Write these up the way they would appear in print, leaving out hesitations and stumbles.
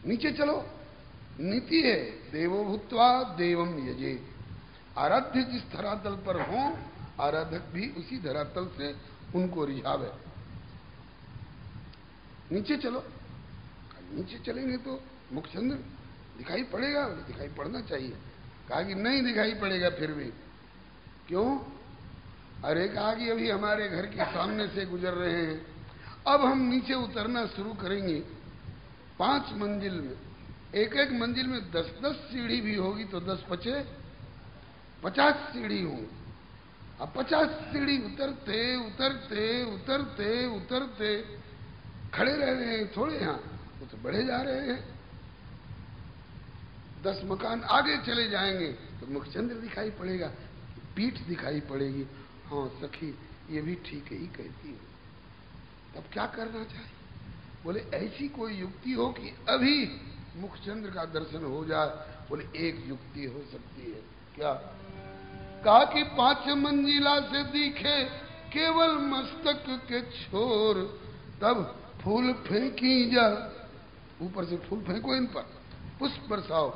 नीचे चलो। नीति है देवो भूत्वा देवम यजे। आराध्य जिस धरातल पर हो, आराधक भी उसी धरातल से उनको रिझावे। नीचे चलो। नीचे चलेंगे तो मुखचंद्र दिखाई पड़ेगा। दिखाई पड़ना चाहिए। कहा कि नहीं दिखाई पड़ेगा फिर भी। क्यों? अरे कहा कि अभी हमारे घर के सामने से गुजर रहे हैं, अब हम नीचे उतरना शुरू करेंगे 5 मंजिल में, एक एक मंजिल में 10-10 सीढ़ी भी होगी तो 10 पचे 50 सीढ़ी होंगी। अब 50 सीढ़ी उतरते उतरते उतरते उतरते खड़े रह रहे हैं थोड़े, यहां वो तो बढ़े जा रहे हैं। 10 मकान आगे चले जाएंगे तो मुखचंद्र दिखाई पड़ेगा, पीठ दिखाई पड़ेगी। हाँ सखी ये भी ठीक ही कहती है। तब क्या करना चाहिए? बोले ऐसी कोई युक्ति हो कि अभी मुखचंद्र का दर्शन हो जाए। बोले एक युक्ति हो सकती है। क्या? कहा कि 5 मंजिला से दिखे केवल मस्तक के छोर, तब फूल फेंकी जा। ऊपर से फूल फेंको इन पर, पुष्प बरसाओ,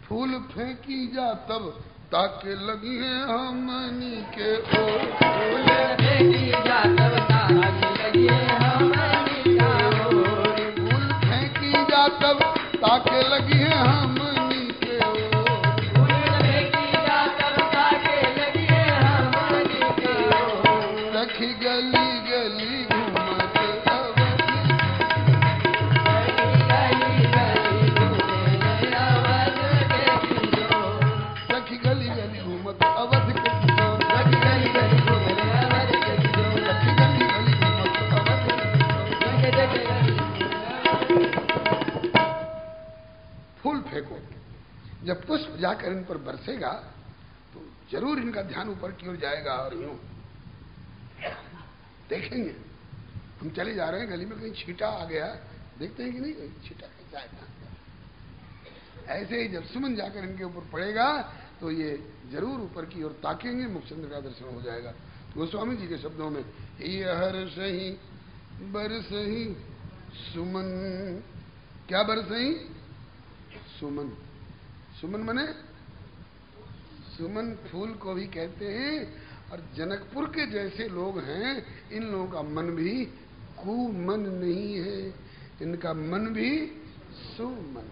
फूल फेंकी जा तब ताके लगी है हमनी के ओर। फूल फेंकी जा तब ताके लगी है हमनी के ओर। फूल फेंकी जा तब ताके लगी है हमनी के ओर। फूल फेंकी जा तब ताके लगी है हमनी के ओर। सखी गली गली घूमत अवधि, गली गली घूमे अवध के किशोर। सखी गली गली घूमत अवध के किशोर। सखी गली गली घूमे अवध के किशोर। सखी गली गली घूमत अवध के किशोर। फूल फेंको। जब पुष्प जाकर इन पर बरसेगा तो जरूर इनका ध्यान ऊपर की ओर जाएगा। और यूं देखेंगे हम चले जा रहे हैं, गली में कहीं छींटा आ गया, देखते हैं कि नहीं छींटा कैसा है। ऐसे ही जब सुमन जाकर इनके ऊपर पड़ेगा तो ये जरूर ऊपर की ओर ताकेंगे, मुखचंद्र का दर्शन हो जाएगा। तो गोस्वामी जी के शब्दों में ये हर सही बरसही सुमन। क्या बरसही? सुमन। सुमन मने सुमन फूल को भी कहते हैं। और जनकपुर के जैसे लोग हैं, इन लोगों का मन भी कुमन नहीं है, इनका मन भी सुमन,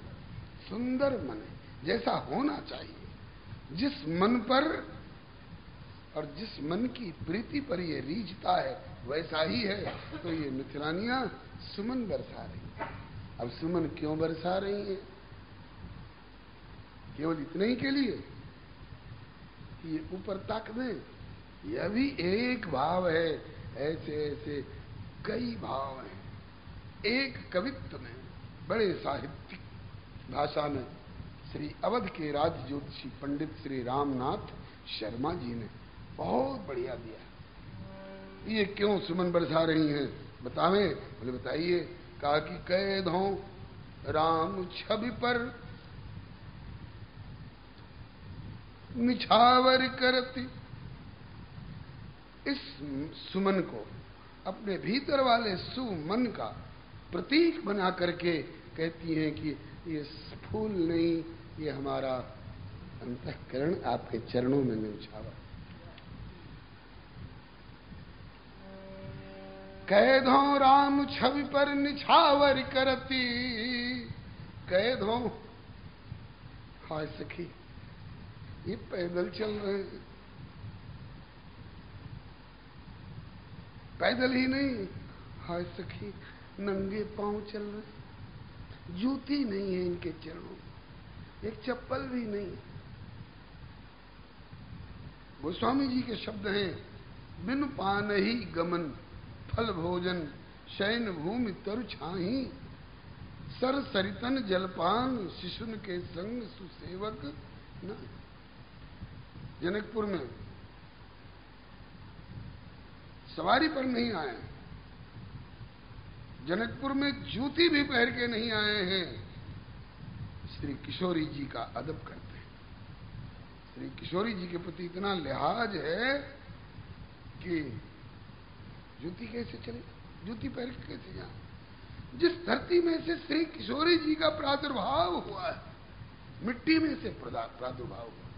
सुंदर मन है, जैसा होना चाहिए। जिस मन पर और जिस मन की प्रीति पर ये रीझता है वैसा ही है। तो ये मिथिलानियां सुमन बरसा रही। अब सुमन क्यों बरसा रही है? केवल इतने ही के लिए कि ये ऊपर ताक दें? यह भी एक भाव है। ऐसे ऐसे कई भाव हैं। एक कवित्व में, बड़े साहित्यिक भाषा में श्री अवध के राज ज्योतिषी पंडित श्री रामनाथ शर्मा जी ने बहुत बढ़िया दिया। ये क्यों सुमन बरसा रही हैं बतावें? बोले बताइए। कहा कि कैदों राम छवि पर निछावर करती। इस सुमन को अपने भीतर वाले सुमन का प्रतीक बना करके कहती हैं कि ये फूल नहीं, ये हमारा अंतःकरण आपके चरणों में निछावर। कैदों राम छवि पर निछावर करती। कैदों, हाय सखी ये पैदल चल रहे हैं। पैदल ही नहीं, हाय सखी नंगे पांव चल रहे। जूती नहीं है इनके चरणों में, एक चप्पल भी नहीं। गोस्वामी जी के शब्द हैं, बिन पान ही गमन फल भोजन शयन भूमि तरु छाही। सर सरितन जलपान शिशुन के संग सुसेवक न। जनकपुर में सवारी पर नहीं आए, जनकपुर में जूती भी पहन के नहीं आए हैं। श्री किशोरी जी का अदब करते हैं। श्री किशोरी जी के प्रति इतना लिहाज है कि जूती कैसे चले, जूती पहन के कैसे जाए। जिस धरती में से श्री किशोरी जी का प्रादुर्भाव हुआ है, मिट्टी में से प्रादुर्भाव हुआ।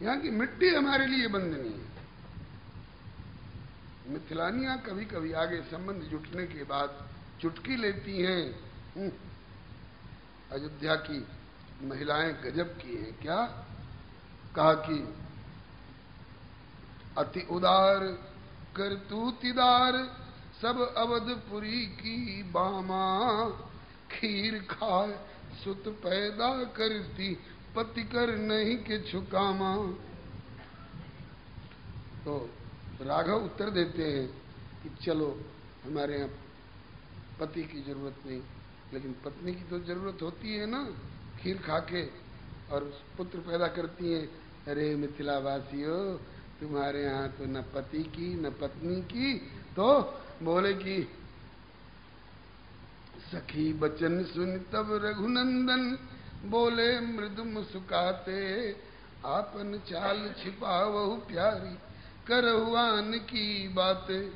यहाँ की मिट्टी हमारे लिए बंधनी है। मिथिलानियां कभी कभी आगे संबंध जुटने के बाद चुटकी लेती हैं। अयोध्या की महिलाएं गजब की हैं। क्या कहा कि अति उदार करतूतिदार सब अवधपुरी की बामा, खीर खाए सुत पैदा करती पति कर नहीं के छुकामा। तो राघव उत्तर देते हैं कि चलो हमारे यहाँ पति की जरूरत नहीं, लेकिन पत्नी की तो जरूरत होती है ना, खीर खा के और पुत्र पैदा करती हैं। अरे मिथिलावासियों, तुम्हारे यहाँ तो न पति की न पत्नी की, तो बोले कि सखी बचन सुन तब रघुनंदन, बोले मृदु मुस्काते आपन चाल छिपावहु प्यारी, करहुआन की बातें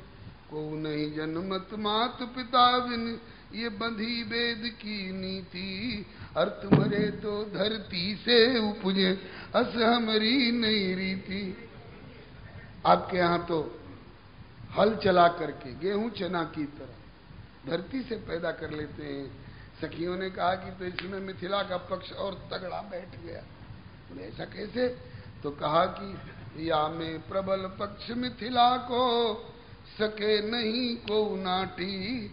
को नहीं जन्मत मात पिता बिन, ये बंधी वेद की नीति, अर्थ मरे तो धरती से उपजे अस हमारी नई रीति। आपके यहाँ तो हल चला करके गेहूं चना की तरह धरती से पैदा कर लेते हैं। सखियों ने कहा कि तो इसमें मिथिला का पक्ष और तगड़ा बैठ गया। बोले ऐसा कैसे? तो कहा कि या में प्रबल पक्ष मिथिला को सके नहीं को नाटी।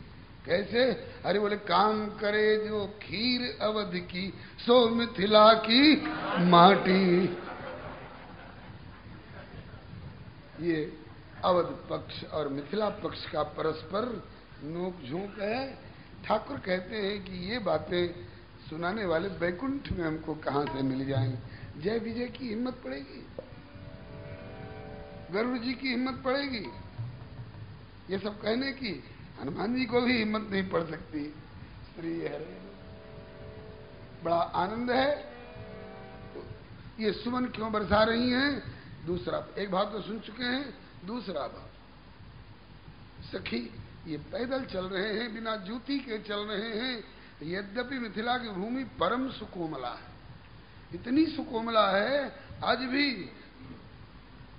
कैसे? अरे बोले काम करे जो खीर अवध की, सो मिथिला की माटी। ये अवध पक्ष और मिथिला पक्ष का परस्पर नोक झोंक है। ठाकुर कहते हैं कि ये बातें सुनाने वाले बैकुंठ में हमको कहां से मिल जाएंगे। जय विजय की हिम्मत पड़ेगी, गरुड़ जी की हिम्मत पड़ेगी, ये सब कहने की हनुमान जी को भी हिम्मत नहीं पड़ सकती। श्री हरे, बड़ा आनंद है। तो ये सुमन क्यों बरसा रही हैं? दूसरा, एक भाव तो सुन चुके हैं, दूसरा भाव, सखी ये पैदल चल रहे हैं, बिना जूती के चल रहे हैं। यद्यपि मिथिला की भूमि परम सुकोमला है, इतनी सुकोमला है आज भी।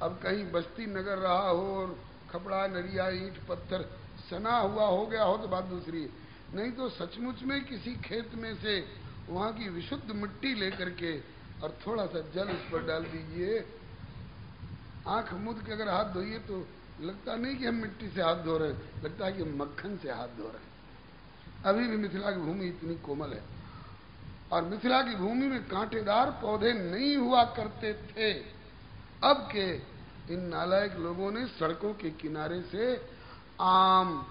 अब कहीं बस्ती नगर रहा हो और खपड़ा नरिया ईंट पत्थर सना हुआ हो गया हो तो बात दूसरी है, नहीं तो सचमुच में किसी खेत में से वहां की विशुद्ध मिट्टी लेकर के और थोड़ा सा जल उस पर डाल दीजिए, आंख मूंद के अगर हाथ धोइए तो लगता नहीं कि हम मिट्टी से हाथ धो रहे हैं, लगता है कि मक्खन से हाथ धो रहे हैं। अभी भी मिथिला की भूमि इतनी कोमल है। और मिथिला की भूमि में कांटेदार पौधे नहीं हुआ करते थे। अब के इन नालायक लोगों ने सड़कों के किनारे से आम,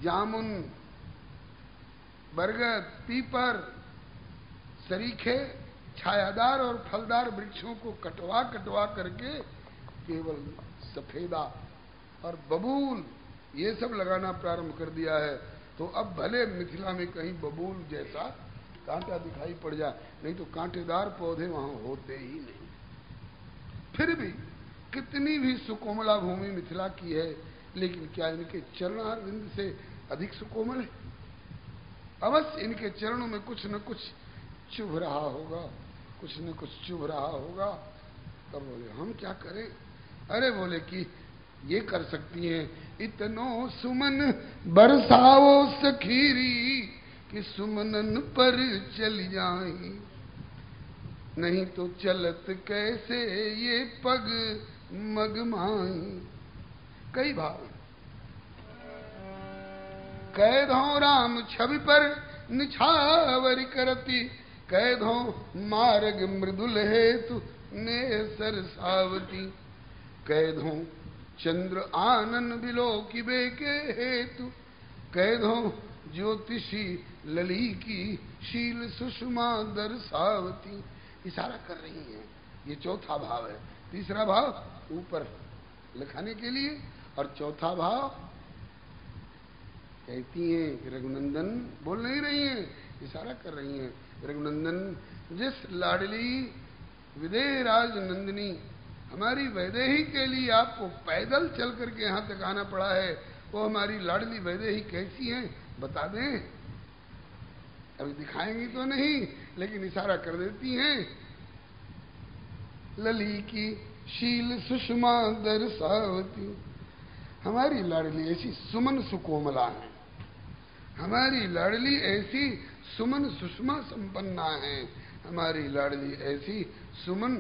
जामुन, बरगद, पीपर, सरीखे, छायादार और फलदार वृक्षों को कटवा कटवा करके केवल सफेदा और बबूल ये सब लगाना प्रारंभ कर दिया है। तो अब भले मिथिला में कहीं बबूल जैसा कांटा दिखाई पड़ जाए, नहीं तो कांटेदार पौधे वहां होते ही नहीं। फिर भी कितनी भी सुकोमला भूमि मिथिला की है, लेकिन क्या इनके चरणारविंद से अधिक सुकोमल है? अवश्य इनके चरणों में कुछ न कुछ चुभ रहा होगा, कुछ न कुछ चुभ रहा होगा। तब बोले हम क्या करें? अरे बोले कि ये कर सकती हैं, इतनो सुमन बरसाओ सखीरी कि सुमनन पर चल जाए, नहीं तो चलत कैसे ये पग मगमाई। कई भाव कैदों राम छवि पर निछावर करती, कैदों मार्ग मृदुल हेतु ने सरसावती, कैदों चंद्र आनन बिलो की बेके हेतु, कैदों ज्योतिषी लली की शील सुषमा दर्शावती। इशारा कर रही हैं। ये चौथा भाव है। तीसरा भाव ऊपर लिखाने के लिए, और चौथा भाव कहती हैं रघुनंदन, बोल नहीं रही हैं, इशारा कर रही हैं। रघुनंदन, जिस लाडली विदेह राज नंदिनी हमारी वैदेही के लिए आपको पैदल चल करके यहाँ तक आना पड़ा है, वो हमारी लाडली वैदेही कैसी हैं बता दें। अभी दिखाएंगी तो नहीं, लेकिन इशारा कर देती हैं। लली की शील सुषमा दर्शावती, हमारी लाडली ऐसी सुमन सुकोमला है, हमारी लाडली ऐसी सुमन सुषमा संपन्ना है, हमारी लाडली ऐसी सुमन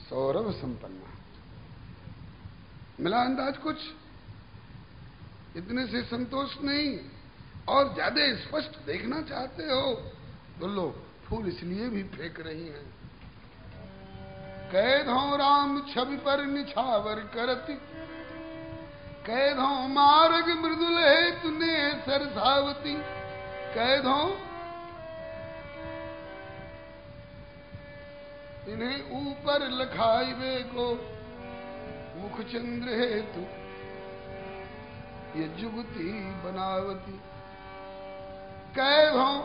सौरभ संपन्ना। मिला अंदाज कुछ? इतने से संतोष नहीं, और ज्यादा स्पष्ट देखना चाहते हो तो लो, फूल इसलिए भी फेंक रही हैं। कैधों राम छवि पर निछावर करती, कैधों मार्ग मृदुल है तूने सरसावती, कैधों इन्हें ऊपर लखाइबे को मुख चंद्र है तू ये जुगती बनावती, कैधों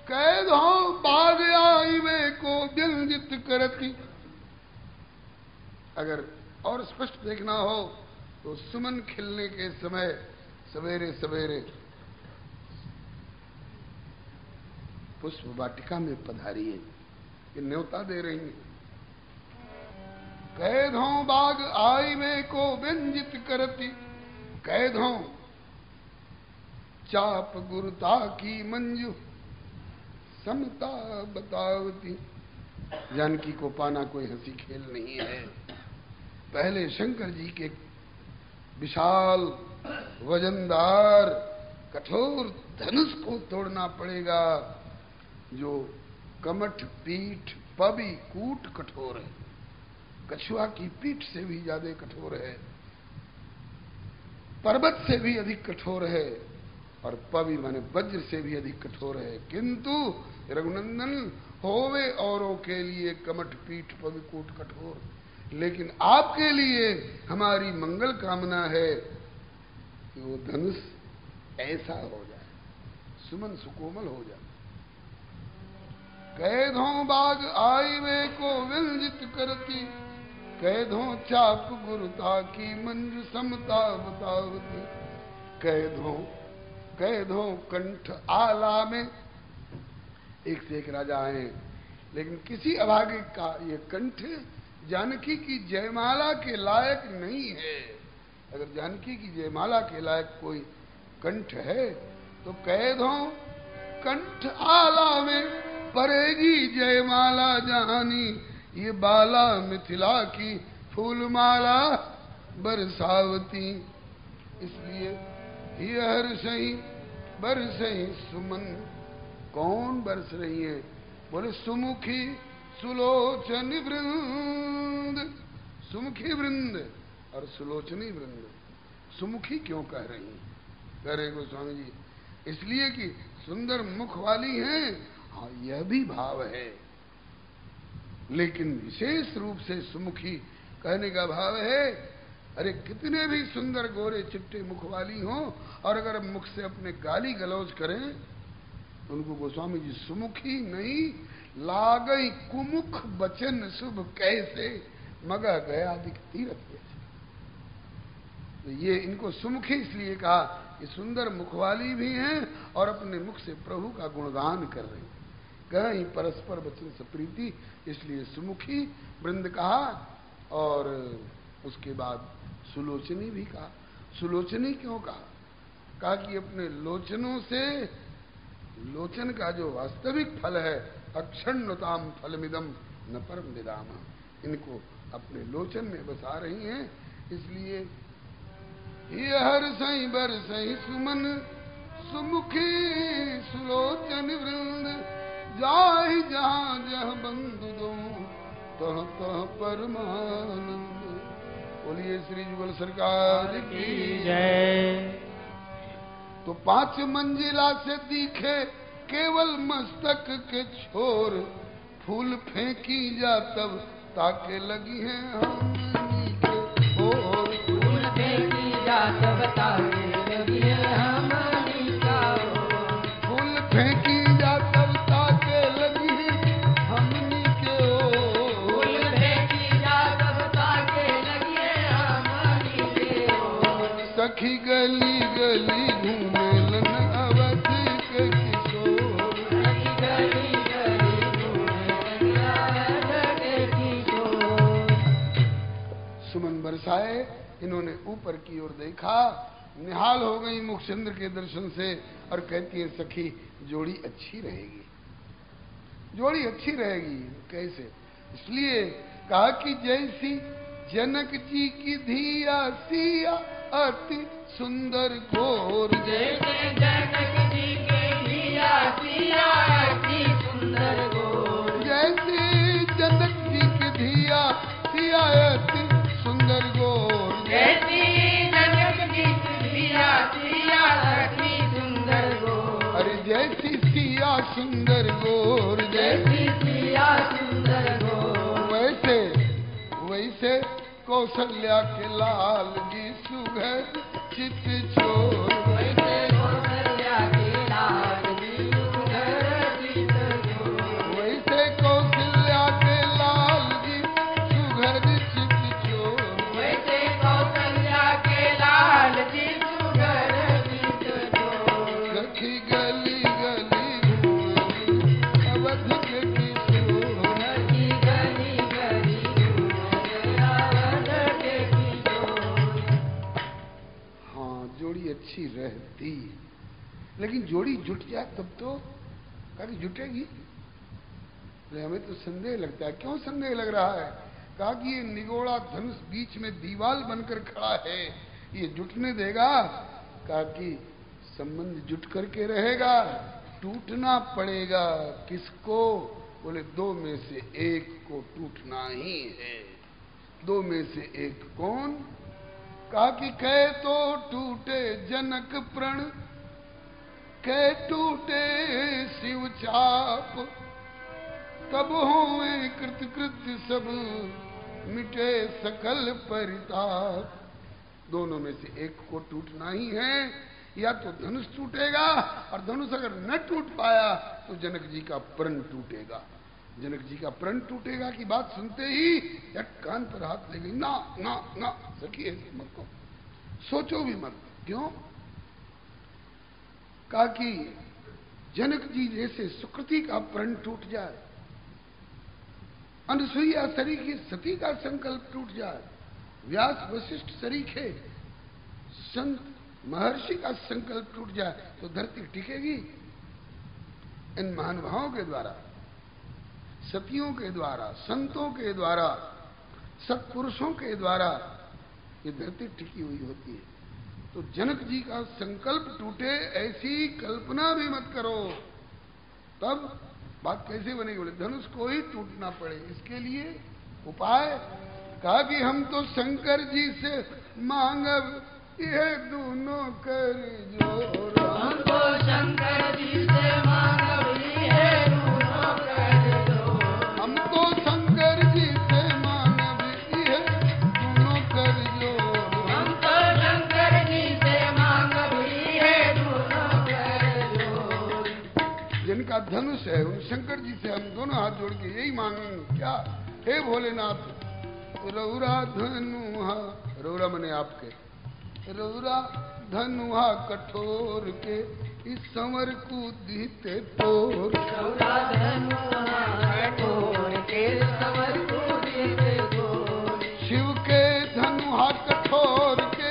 कैधों बाग आईवे को व्यंजित करती। अगर और स्पष्ट देखना हो तो सुमन खिलने के समय सवेरे सवेरे पुष्प वाटिका में पधारी है, ये न्योता दे रही है। कैधों बाग आईवे को व्यंजित करती, कैधों चाप गुरुता की मंजू समता बतावती। जानकी को पाना कोई हंसी खेल नहीं है। पहले शंकर जी के विशाल वजनदार कठोर धनुष को तोड़ना पड़ेगा, जो कमठ पीठ पवि कूट कठोर है, कछुआ की पीठ से भी ज्यादा कठोर है, पर्वत से भी अधिक कठोर है, और पवि माने वज्र से भी अधिक कठोर है। किंतु रघुनंदन होवे औरों के लिए कमठ पीठ पवि कूट कठोर, लेकिन आपके लिए हमारी मंगल कामना है कि वो धनुष ऐसा हो जाए, सुमन सुकोमल हो जाए। कैधों बाग आईवे को विलजित करती, कैधों चाप गुरुता की मंजू समता बतावती, कैधों कैधों कंठ आला में। एक से एक राजा आए, लेकिन किसी अभागे का ये कंठ जानकी की जयमाला के लायक नहीं है। अगर जानकी की जयमाला के लायक कोई कंठ है तो कैधों कंठ आला में परेगी जयमाला जानी, ये बाला मिथिला की फूलमाला बरसावती। इसलिए ये हर्षई बरसई सुमन, कौन बरस रही है? बोले सुमुखी सुलोचन वृंद, सुमुखी वृंद और सुलोचनी वृंद। सुमुखी क्यों कह रही हैं? कह रहे गोस्वामी जी इसलिए कि सुंदर मुख वाली हैं। हाँ, यह भी भाव है, लेकिन विशेष रूप से सुमुखी कहने का भाव है। अरे कितने भी सुंदर गोरे चिट्टे मुख वाली हों, और अगर मुख से अपने गाली गलौज करें तो उनको गोस्वामी जी सुमुखी नहीं, लागई कुमुख बचन शुभ कैसे मगा गया दिख तीरथ जैसे। तो ये इनको सुमुखी इसलिए कहा कि सुंदर मुख वाली भी हैं और अपने मुख से प्रभु का गुणगान कर रही, कहीं परस्पर वचन सप्रीति, इसलिए सुमुखी वृंद कहा। और उसके बाद सुलोचनी भी कहा। सुलोचनी क्यों कहा? कहा कि अपने लोचनों से, लोचन का जो वास्तविक फल है, अक्षण्णताम फलमिदम न परम विदाम, इनको अपने लोचन में बसा रही हैं। इसलिए ये हर सही बर सही सुमन सुमुखी सुलोचन वृंद, जाहि जहाँ जहाँ बंधु दो तह तह परमानंद। बोलिए श्री जुगल सरकार की जय। तो 5 मंजिला से दिखे केवल मस्तक के छोर, फूल फेंकी जा तब ताके लगी है हमनी के ओर, फूल फेंकी जा तब ताके लगी है हमनी का ओर, फूल फेंकी जा तब ताके लगी है हमनी के ओर, फूल फेंकी जा तब ताके लगी है हमनी के ओर। सखी गली आए, इन्होंने ऊपर की ओर देखा, निहाल हो गई मुखचंद्र के दर्शन से और कहती है सखी जोड़ी अच्छी रहेगी, जोड़ी अच्छी रहेगी। कैसे? इसलिए कहा कि जैसी जनक जी की धिया सिया अति सुंदर गोर, जैसे जनक जी की धिया सिया अति सुंदर गोर, जैसे जनक जी की धिया सिया अति सुंदर गोर, जैसी जनक जी की धिया सिया अति सुंदर गोर, अरे जैसी सिया सुंदर गोर, जैसी सिया सुंदर गोर, वैसे वैसे कौशल्या के लाल जी सुघर चित छोर, वैसे कौशल्या के लाल जी सुघर चित छोर, वैसे कौशल्या के लाल जी सुघर चित छोर, वैसे कौशल्या के लाल जी सुघर चित छोर, सखी गली गली घूमी अवध के किशोर, सखी गली गली घूमे अवध के किशोर। हाँ जोड़ी अच्छी रहती, लेकिन जोड़ी जुट जाए तब तो कहा कि जुटेगी। अरे हमें तो संदेह लगता है। क्यों संदेह लग रहा है? कहा कि ये निगोड़ा धनुष बीच में दीवाल बनकर खड़ा है, ये जुटने देगा? कहा कि संबंध जुट करके रहेगा, टूटना पड़ेगा। किसको? बोले दो में से एक को टूटना ही है। दो में से एक कौन? कहा कि कह तो टूटे जनक प्रण, कह टूटे शिव चाप, तब होए कृतकृत्य सब मिटे सकल परिताप। दोनों में से एक को टूटना ही है, या तो धनुष टूटेगा, और धनुष अगर न टूट पाया तो जनक जी का प्रण टूटेगा। जनक जी का प्रण टूटेगा की बात सुनते ही एक कान पर हाथ ले गई। ना ना ना सखी ऐसे मत को, सोचो भी मत। क्यों? कहा कि जनक जी जैसे सुकृति का प्रण टूट जाए, अनसुईया सरीखे सती का संकल्प टूट जाए, व्यास वशिष्ठ सरीखे संत महर्षि का संकल्प टूट जाए, तो धरती टिकेगी? इन महानुभावों के द्वारा, सतियों के द्वारा, संतों के द्वारा, सत्पुरुषों के द्वारा ये धरती टिकी हुई होती है। तो जनक जी का संकल्प टूटे ऐसी कल्पना भी मत करो। तब बात कैसे बनेगी? बोले धनुष को ही टूटना पड़े, इसके लिए उपाय। कहा कि हम तो शंकर जी से मांगब ये दोनों कर जोर, हमको शंकर जी से मांगब ये दोनों कर जोर, हमको शंकर जी से मांगब ये दोनों कर जोर, हमको शंकर जी से मांगब ये दोनों कर जोर। जिनका धनुष है उन शंकर जी से हम दोनों हाथ जोड़ के यही मांगेंगे। क्या? हे भोलेनाथ, रौरा धनुहा, रौरा मने आपके, रौरा धनुहा कठोर के इस संवर को दीते तोर, रौरा धनुहा कठोर के संवर को दीते तोर, शिव के धनुहा कठोर के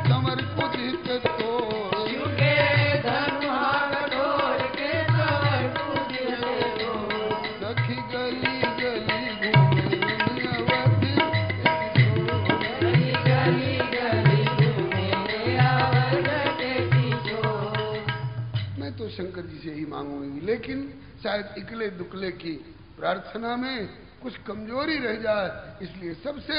संवर को दीते तोर, शिव के धनुहा कठोर के संवर को दीते तोर, सखी गली गली घूमे अवध के किशोर, गली गली गली घूमे अवध के किशोर। मैं तो शंकर जी से ही मांगूंगी, लेकिन शायद इकले दुकले की प्रार्थना में कुछ कमजोरी रह जाए, इसलिए सबसे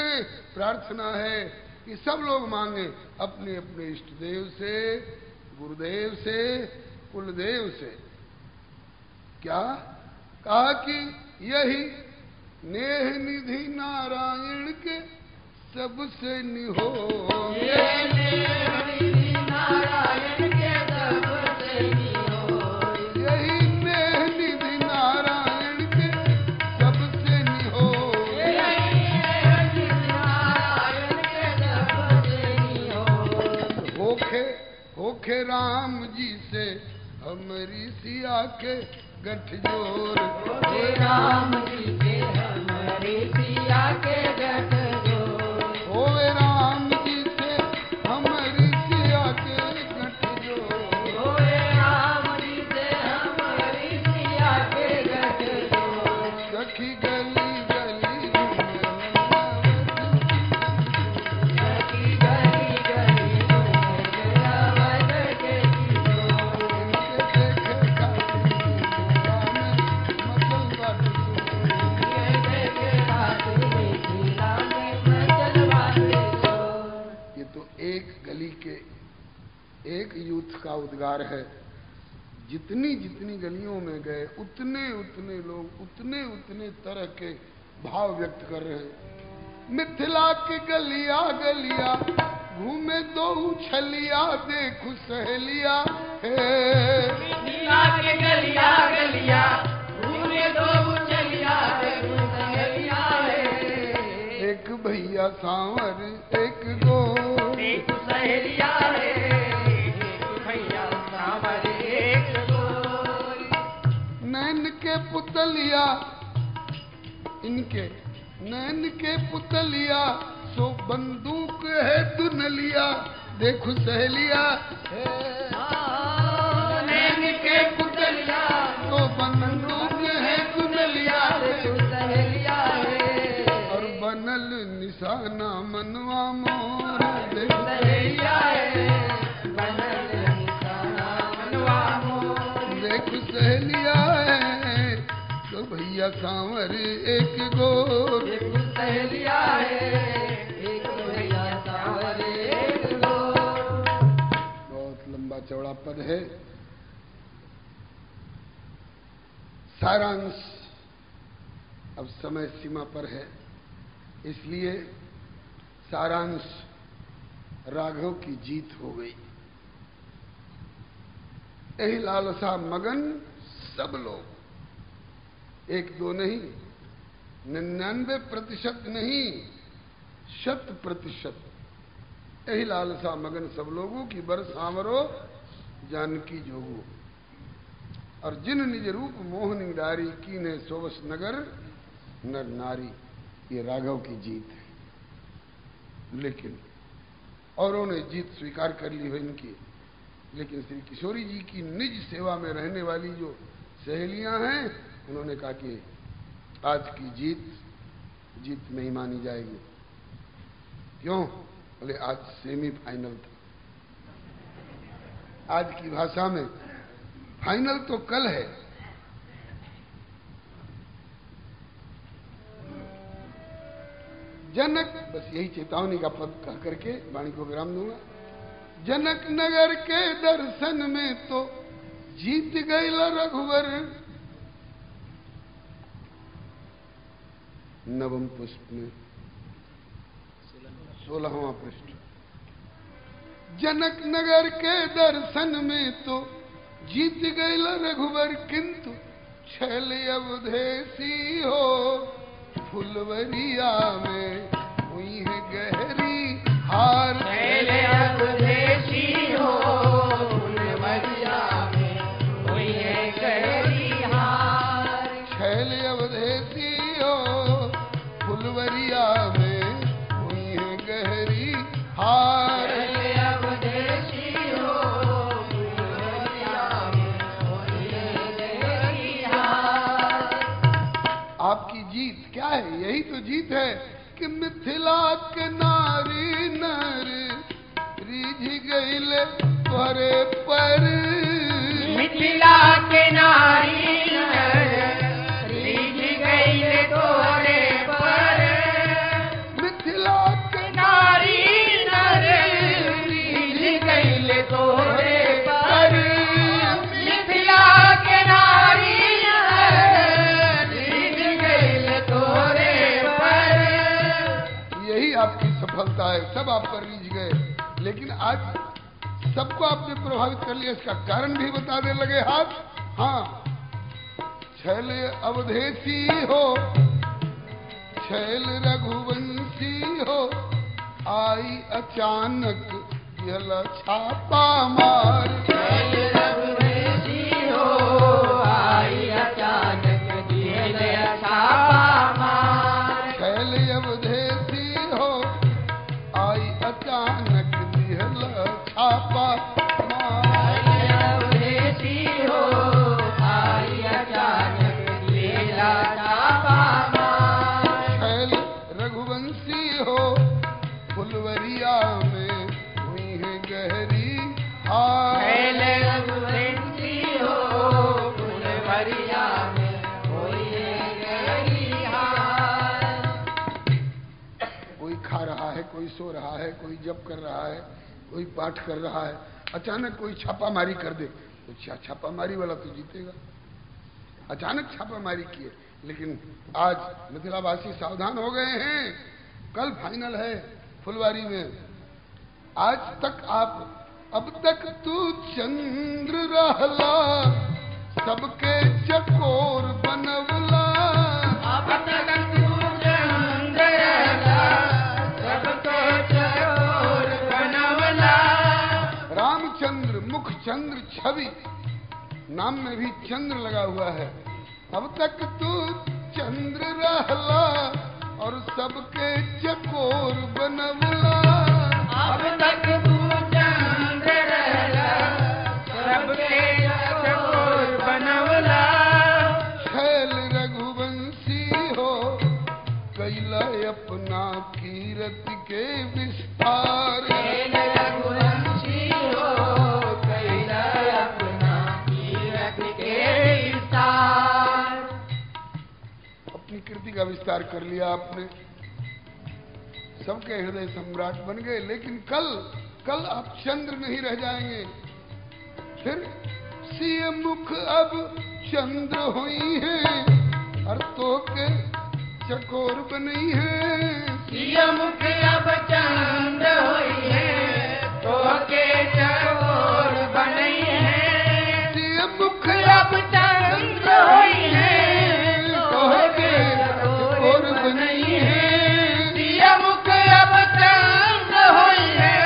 प्रार्थना है कि सब लोग मांगे अपने अपने इष्ट देव से, गुरुदेव से, कुलदेव से। क्या? कहा कि यही नेह निधि नारायण के सबसे निहो, ये निधि नारायण के सबसे निहो, यही नेह निधि नारायण के सबसे निहो, यही निधि नारायण के सबसे निहो। होखे राम जी से हमारी सिया के गठजोर, हे राम जी के हमारे सिया के गठजोर, होवे राम विचार है। जितनी जितनी गलियों में गए उतने उतने लोग उतने उतने तरह के भाव व्यक्त कर रहे हैं। मिथिला की गलिया गलिया घूमे दो उछलिया देखो सहेलिया है। मिथिला की गलिया गलिया घूमे दो उछलिया देखो सहेलिया है। एक भैया सांवर एक गो देखो सहेलिया है। एक भैया सांवर एक गो। नैन के पुतलिया इनके नैन के पुतलिया सो बंदूक है दुनलिया देखो सहेलिया है। नैन के पुतलिया सो बंदूक है दुनलिया देखो सहेलिया है। और बनल निशाना मनवा मोर देखो सहेलिया है। बनल निशाना मनवा मोर देखो सहेलिया है। तो भैया सांवर एक गोर देखो सहेलिया है। एक भैया सांवर एक गोर। बहुत लंबा चौड़ा पद है। सारांश अब समय सीमा पर है, इसलिए सारांश राघव की जीत हो गई। यही लालसा मगन सब लोग, 1-2 नहीं, 99% नहीं, 100%। यही लालसा मगन सब लोगों की बर सांवरो जानकी जोगो। और जिन निज रूप मोहनी डारी कीने सोवस नगर नर नारी, ये राघव की जीत है। लेकिन औरों ने जीत स्वीकार कर ली हो इनकी, लेकिन श्री किशोरी जी की निज सेवा में रहने वाली जो सहेलियां हैं, उन्होंने कहा कि आज की जीत नहीं मानी जाएगी। क्यों? बोले आज सेमीफाइनल था। आज की भाषा में फाइनल तो कल है। जनक, बस यही चेतावनी का पद कह करके वाणी को विराम दूंगा। जनक नगर के दर्शन में तो जीत गए रघुवर। नवम पुष्प में 16वां पृष्ठ। जनक नगर के दर्शन में तो जीत गए रघुवर, किंतु छैल अवधेसी हो फुलवरिया में हुई है गहरी हार। छैल अवधेसी हो फुलवरिया में हुई है गहरी हार। छैल अवधेसी हो फुलवरिया में हुई है गहरी हार। छैल अवधेसी हो फुलवरिया में हुई है गहरी हार। आपकी जीत क्या है? यही तो जीत है कि मिथिला के नारी नर रीझ गईल तोरे पर। मिथिला के नारी नर रीझ गईल तोरे पर। मिथिला के नारी नर रीझ गईल तोरे पर। मिथिला के नारी नर रीझ गईल तोरे पर। यही आपकी सफलता है। सब आप पर रीझ गए, लेकिन आज सबको आपने प्रभावित कर लिया। इसका कारण भी बताने लगे हाथ। हाँ, छैल अवधेसी हो छैल रघुवंशी हो, आई अचानक दियल छापा मार। छैल रघुवंशी हो आई अचानक दियल छापा मार। छैल अवधेसी हो आई अचानक दियल छापा मार। छैल अवधेसी हो आई अचानक दियल छापा मार। छैल रघुवंशी हो फुलवरिया में हुई है गहरी हार। छैल रघुवंशी हो फुलवरिया में हुई है गहरी हार। कोई खा रहा है, कोई सो रहा है, कोई जप कर रहा है, कोई पाठ कर रहा है, अचानक कोई छापामारी कर दे तो छापामारी वाला तो जीतेगा। अचानक छापामारी किए, लेकिन आज मिथिलावासी सावधान हो गए हैं। कल फाइनल है फुलवारी में। आज तक अब तक तू चंद्र रहला, सबके चकोर बनवला। अब तक तू चंद्र रहला, सबके चकोर बनवला। रामचंद्र मुख चंद्र छवि, नाम में भी चंद्र लगा हुआ है। अब तक तू चंद्र रहला और सबके चकोर बनवला। अब तक तू चंद्र रहला, सबके चकोर बनवला। छैल रघुवंशी हो, कैला अपना कीरत के विस्तार। छैल रघुवंशी हो, कैला अपना कीरत के विस्तार। अपनी कीर्ति का विस्तार कर लिया आपने, सबके हृदय सम्राट बन गए। लेकिन कल आप चंद्र नहीं रह जाएंगे। फिर सिय मुख अब चंद्र हुई है और तो के चकोर बनी है। सिय मुख अब चंद्र हुई है, तो के चकोर बनी है। सिय मुख अब चंद्र हुई है, तो के चकोर बनी है। सिय मुख अब चंद्र हुई है,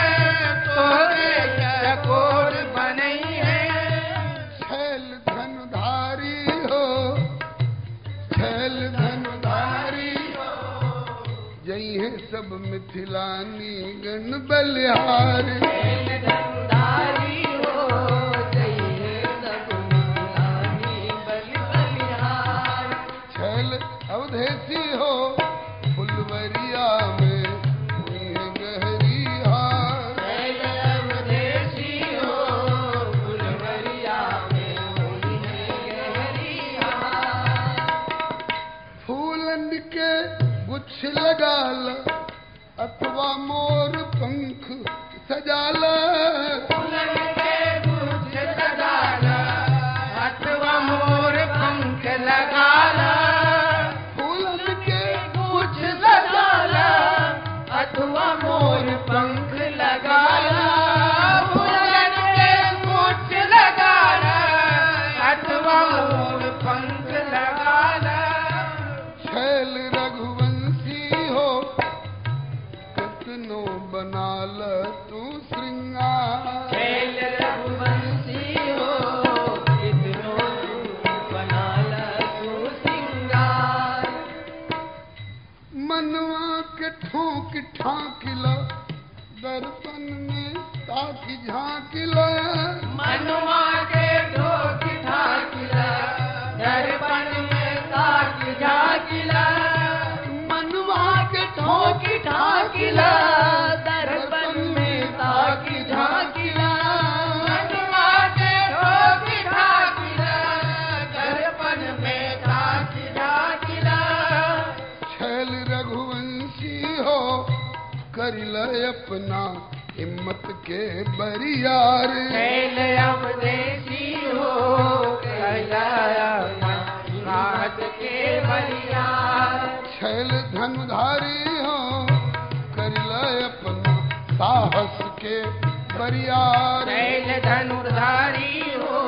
तो के चकोर बनी है। छैल धनुधारी हो, छैल धनुधारी जई है सब मिथिलानी गण बलिहार। छैल धनुधारी हो, जई है सब मिथिलानी बलिहार। छैल अवधेसी हो, फुलवरिया में हुई है गहरी हार। छैल अवधेसी हो, फुलवरिया में हुई है गहरी हार। फूलन के गुच्छ लगाल अथवा मोर पंख सजाला। फूलन के गुच्छ लगाला, अथवा मोर पंख लगाला। फूलन के गुच्छ लगाला, अथवा मोर पंख लगाला। फूलन के गुच्छ लगाला, अथवा मोर पंख लगाला। छैल रघुवंशी हो, कितनो बनाल तू श्रृंगार। छैल रघुवंशी हो, कितनो बनाला तू सिंगार। मनवा के ठोक ठाकिला, दर्पण में ताकि झांकिला। मनवा के ढोक ठाकिला, दर्पण में ताक झाकिला। मनवा के ढोक ठाकिला, दर्पण में ताक झाकिला। मनवा के ढोक ठाकिला, दर्पण में ताक झाकिला। छैल रघुवंशी हो, करिल अपना हिम्मत के बरियार। छैल अवधेशी हो, कैला रात के बलियार। छैल धनुधारी हो, करिल अपना साहस के बरियार। छैल धनुर्धारी हो,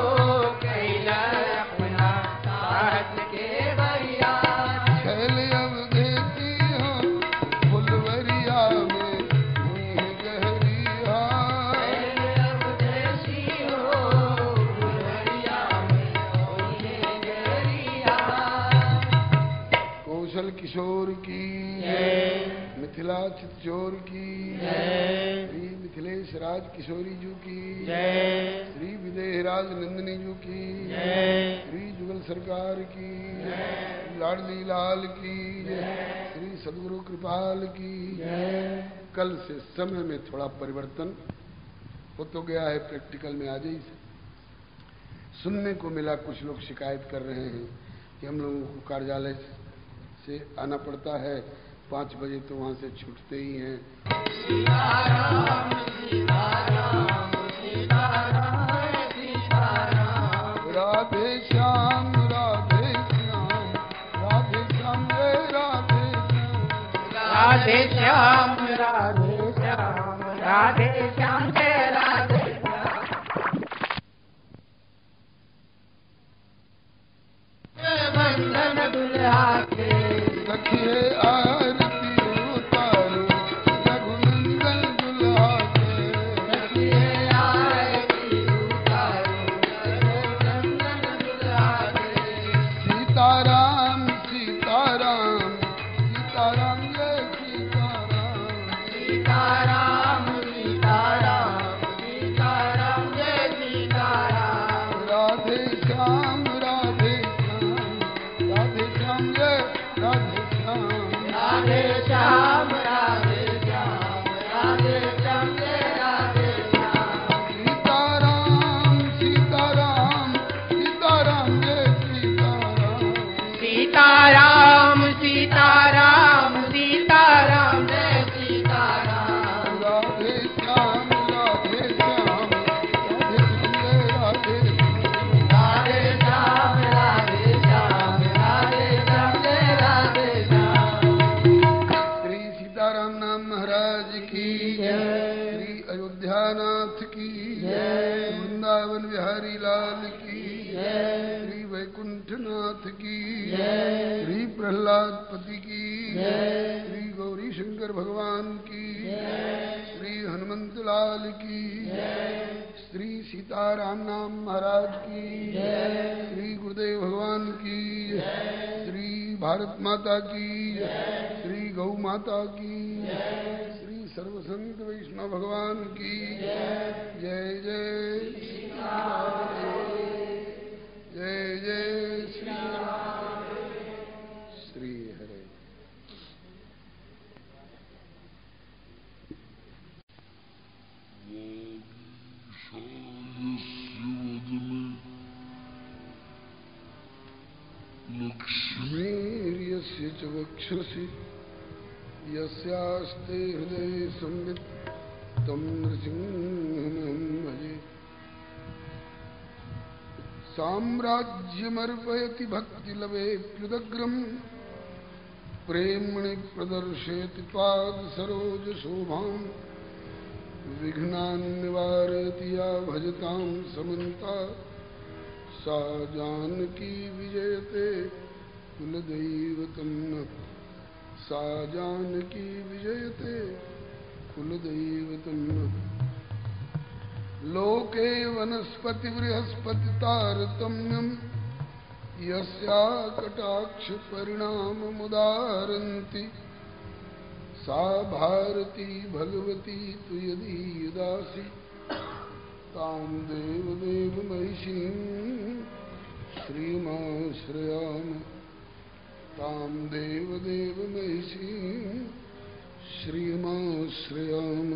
कैला अपना साहस के बलियार। छैल अवधेसी हो, फुलवरिया में हुई है गहरी हार। छैल अवधेशी हो, फुलवरिया में हुई है गहरी हार। कौशल किशोर की जय। मिथिला चितचोर की जय। श्री मिथिलेश राज किशोरी जी की जय। श्री विदेहराज नंदिनी जी की जय। श्री जुगल सरकार की लाडली लाल की श्री सदगुरु कृपाल की। कल से समय में थोड़ा परिवर्तन हो तो गया है, प्रैक्टिकल में आज ही से सुनने को मिला। कुछ लोग शिकायत कर रहे हैं कि हम लोगों को कार्यालय से आना पड़ता है, 5 बजे तो वहां से छूटते ही हैं। सीताराम सीताराम सीताराम। राधे श्याम राधे श्याम राधे श्याम जय राधे श्याम बंधन दुल्हा के सखिए आरती उतारो रघुनंदन दुल्हा के सखिए आरती उतारो रघुनंदन दुल्हा के सीताराम सीताराम सीताराम जय सीताराम सीताराम सीताराम सीताराम जय सीताराम राधे श्याम राधे श्याम जय राधे श्याम राधे श्याम राधे श्याम राधे श्याम जय राधे श्याम सीताराम सीताराम सीताराम जय सीताराम सीताराम सीताराम सीताराम जय सीताराम राधे श्याम राधे श्याम राधे श्याम राधे श्याम राधे श्याम राधे श्याम जय राधे श्याम श्री सीताराम नाम महाराज की जय। श्री अयोध्यानाथ की जय। वृंदावन बिहारी लाल की जय। श्री वैकुंठनाथ की जय। श्री प्रहलाद पति की जय। श्री गौरी शंकर भगवान की जय। श्री हनुमंत लाल की जय। श्री सीताराम नाम महाराज की जय। श्री गुरुदेव भगवान की जय। श्री भारत माता की जय। श्री गौ माता की जय। श्री सर्वसंत वैष्णव भगवान की जय। जय जय श्री जय जय श्री हरे। लक्ष्मीर्यस्य च वक्षसि यस्यास्ते हृदये संवित् तं नृसिंहमहं भजे। साम्राज्यमर्पयति भक्तिलवेऽप्युदग्रम् प्रेम्णि प्रदर्शयति पादसरोजशोभाम् विघ्नान् निवारयति या भजतां समन्ता सा जानकी विजयते कुलदैवतं नः। सा जानकी विजयते कुलदैवतं नः। लोके वनस्पति बृहस्पति तारतम्यम् यस्या कटाक्ष परिणाममुदाहरन्ति सा भारती भगवती तु यदीयदासि तां देवदेव महिषीं श्रीमाश्रयाम। तां देवदेव महिषीं श्रीमाश्रयाम।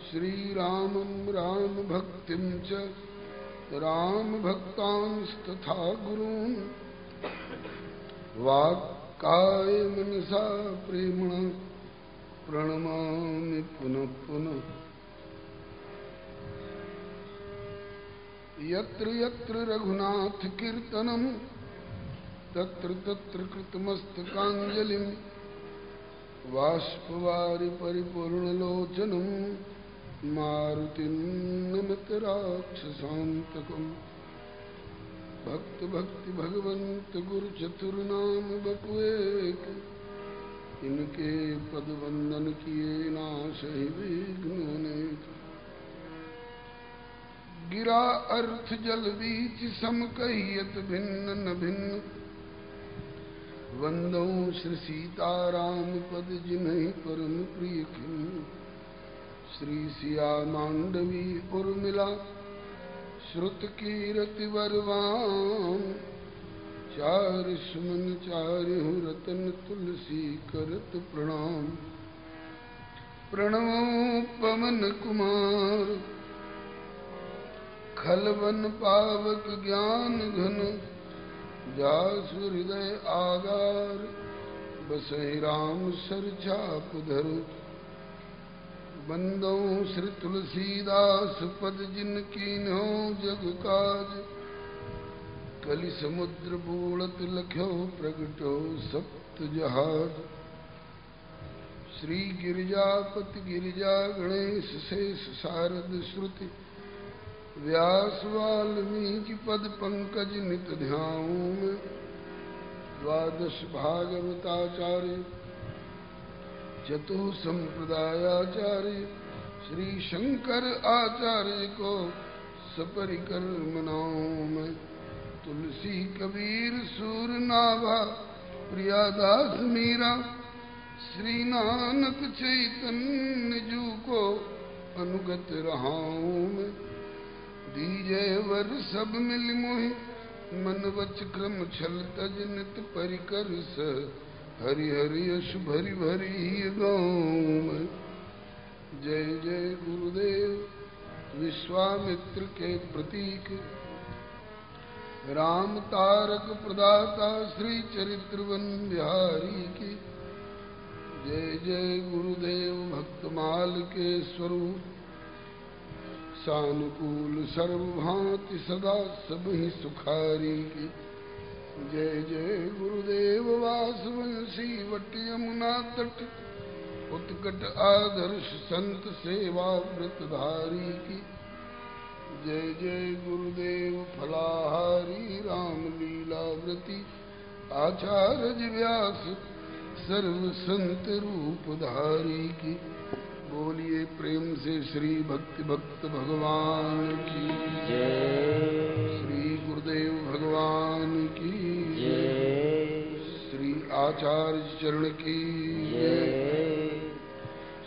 श्रीरामं रामभक्तिं च रामभक्तांस्तथा गुरून् वाक्कायमनसा प्रेम्णा प्रणमामि पुनः पुनः। यत्र यत्र रघुनाथ कीर्तनं तत्र तत्र कृतमस्तकाञ्जलिं बाष्पवारि परिपूर्णलोचनं मारुतिं नमत राक्षसान्तकम्। भक्त भक्ति भगवंत गुरु चतुर्नाम बपुएक इनके पद वंदन किए नाशहि विघ्न अनेक। गिरा अर्थ जल बीच सम कहियत भिन्न न भिन्न वंदौ श्री सीताराम पद जिन्हि परम प्रिय खिन्न। श्री सिया मांडवी उर्मिला श्रुत कीरति बरवाम चार सुमन चारिहु रतन तुलसी करत प्रणाम। प्रणवो पवन कुमार खलवन पावक ज्ञान घन जासु हृदय आगार बसहि राम सर छाप धर। बंदौ श्री तुलसीदास पद जिनकी नो जग काज कलि समुद्र बूढ़त लख्यो प्रगटो सप्त जहाज। श्री गिरिजापति गिरिजा गणेश शेष शारद श्रुति व्यास वाल्मीकि पद पंकज नित ध्याऊं मैं। द्वादश भागवताचार्य चतुः संप्रदायाचार्य श्री शंकर आचार्य को सपरिकर मनाऊं मैं। तुलसी कबीर सूर नाभा प्रियादास मीरा श्री नानक चैतन्य जू को अनुगत रहाऊं मैं। दीजै वर सब मिल मोहि मन वच क्रम छल तज नित परिकर स हरि हरि यश भरि भरि गाऊं मैं। जय जय गुरुदेव विश्वामित्र के प्रतीक राम तारक प्रदाता श्री चरित्रवन बिहारी की। जय जय गुरुदेव भक्तमाल के स्वरूप सानुकूल सर्वभांति सदा सबहि सुखारी की। जय जय गुरुदेव वासवंशी वट यमुना तट उत्कट आदर्श संत सेवा व्रतधारी की। जय जय गुरुदेव फलाहारी राम लीला व्रती आचार्य व्यास सर्व संत रूपधारी की। बोलिए प्रेम से श्री भक्ति भक्त भगवान की जय। श्री गुरुदेव भगवान की जय। श्री आचार्य चरण की जय।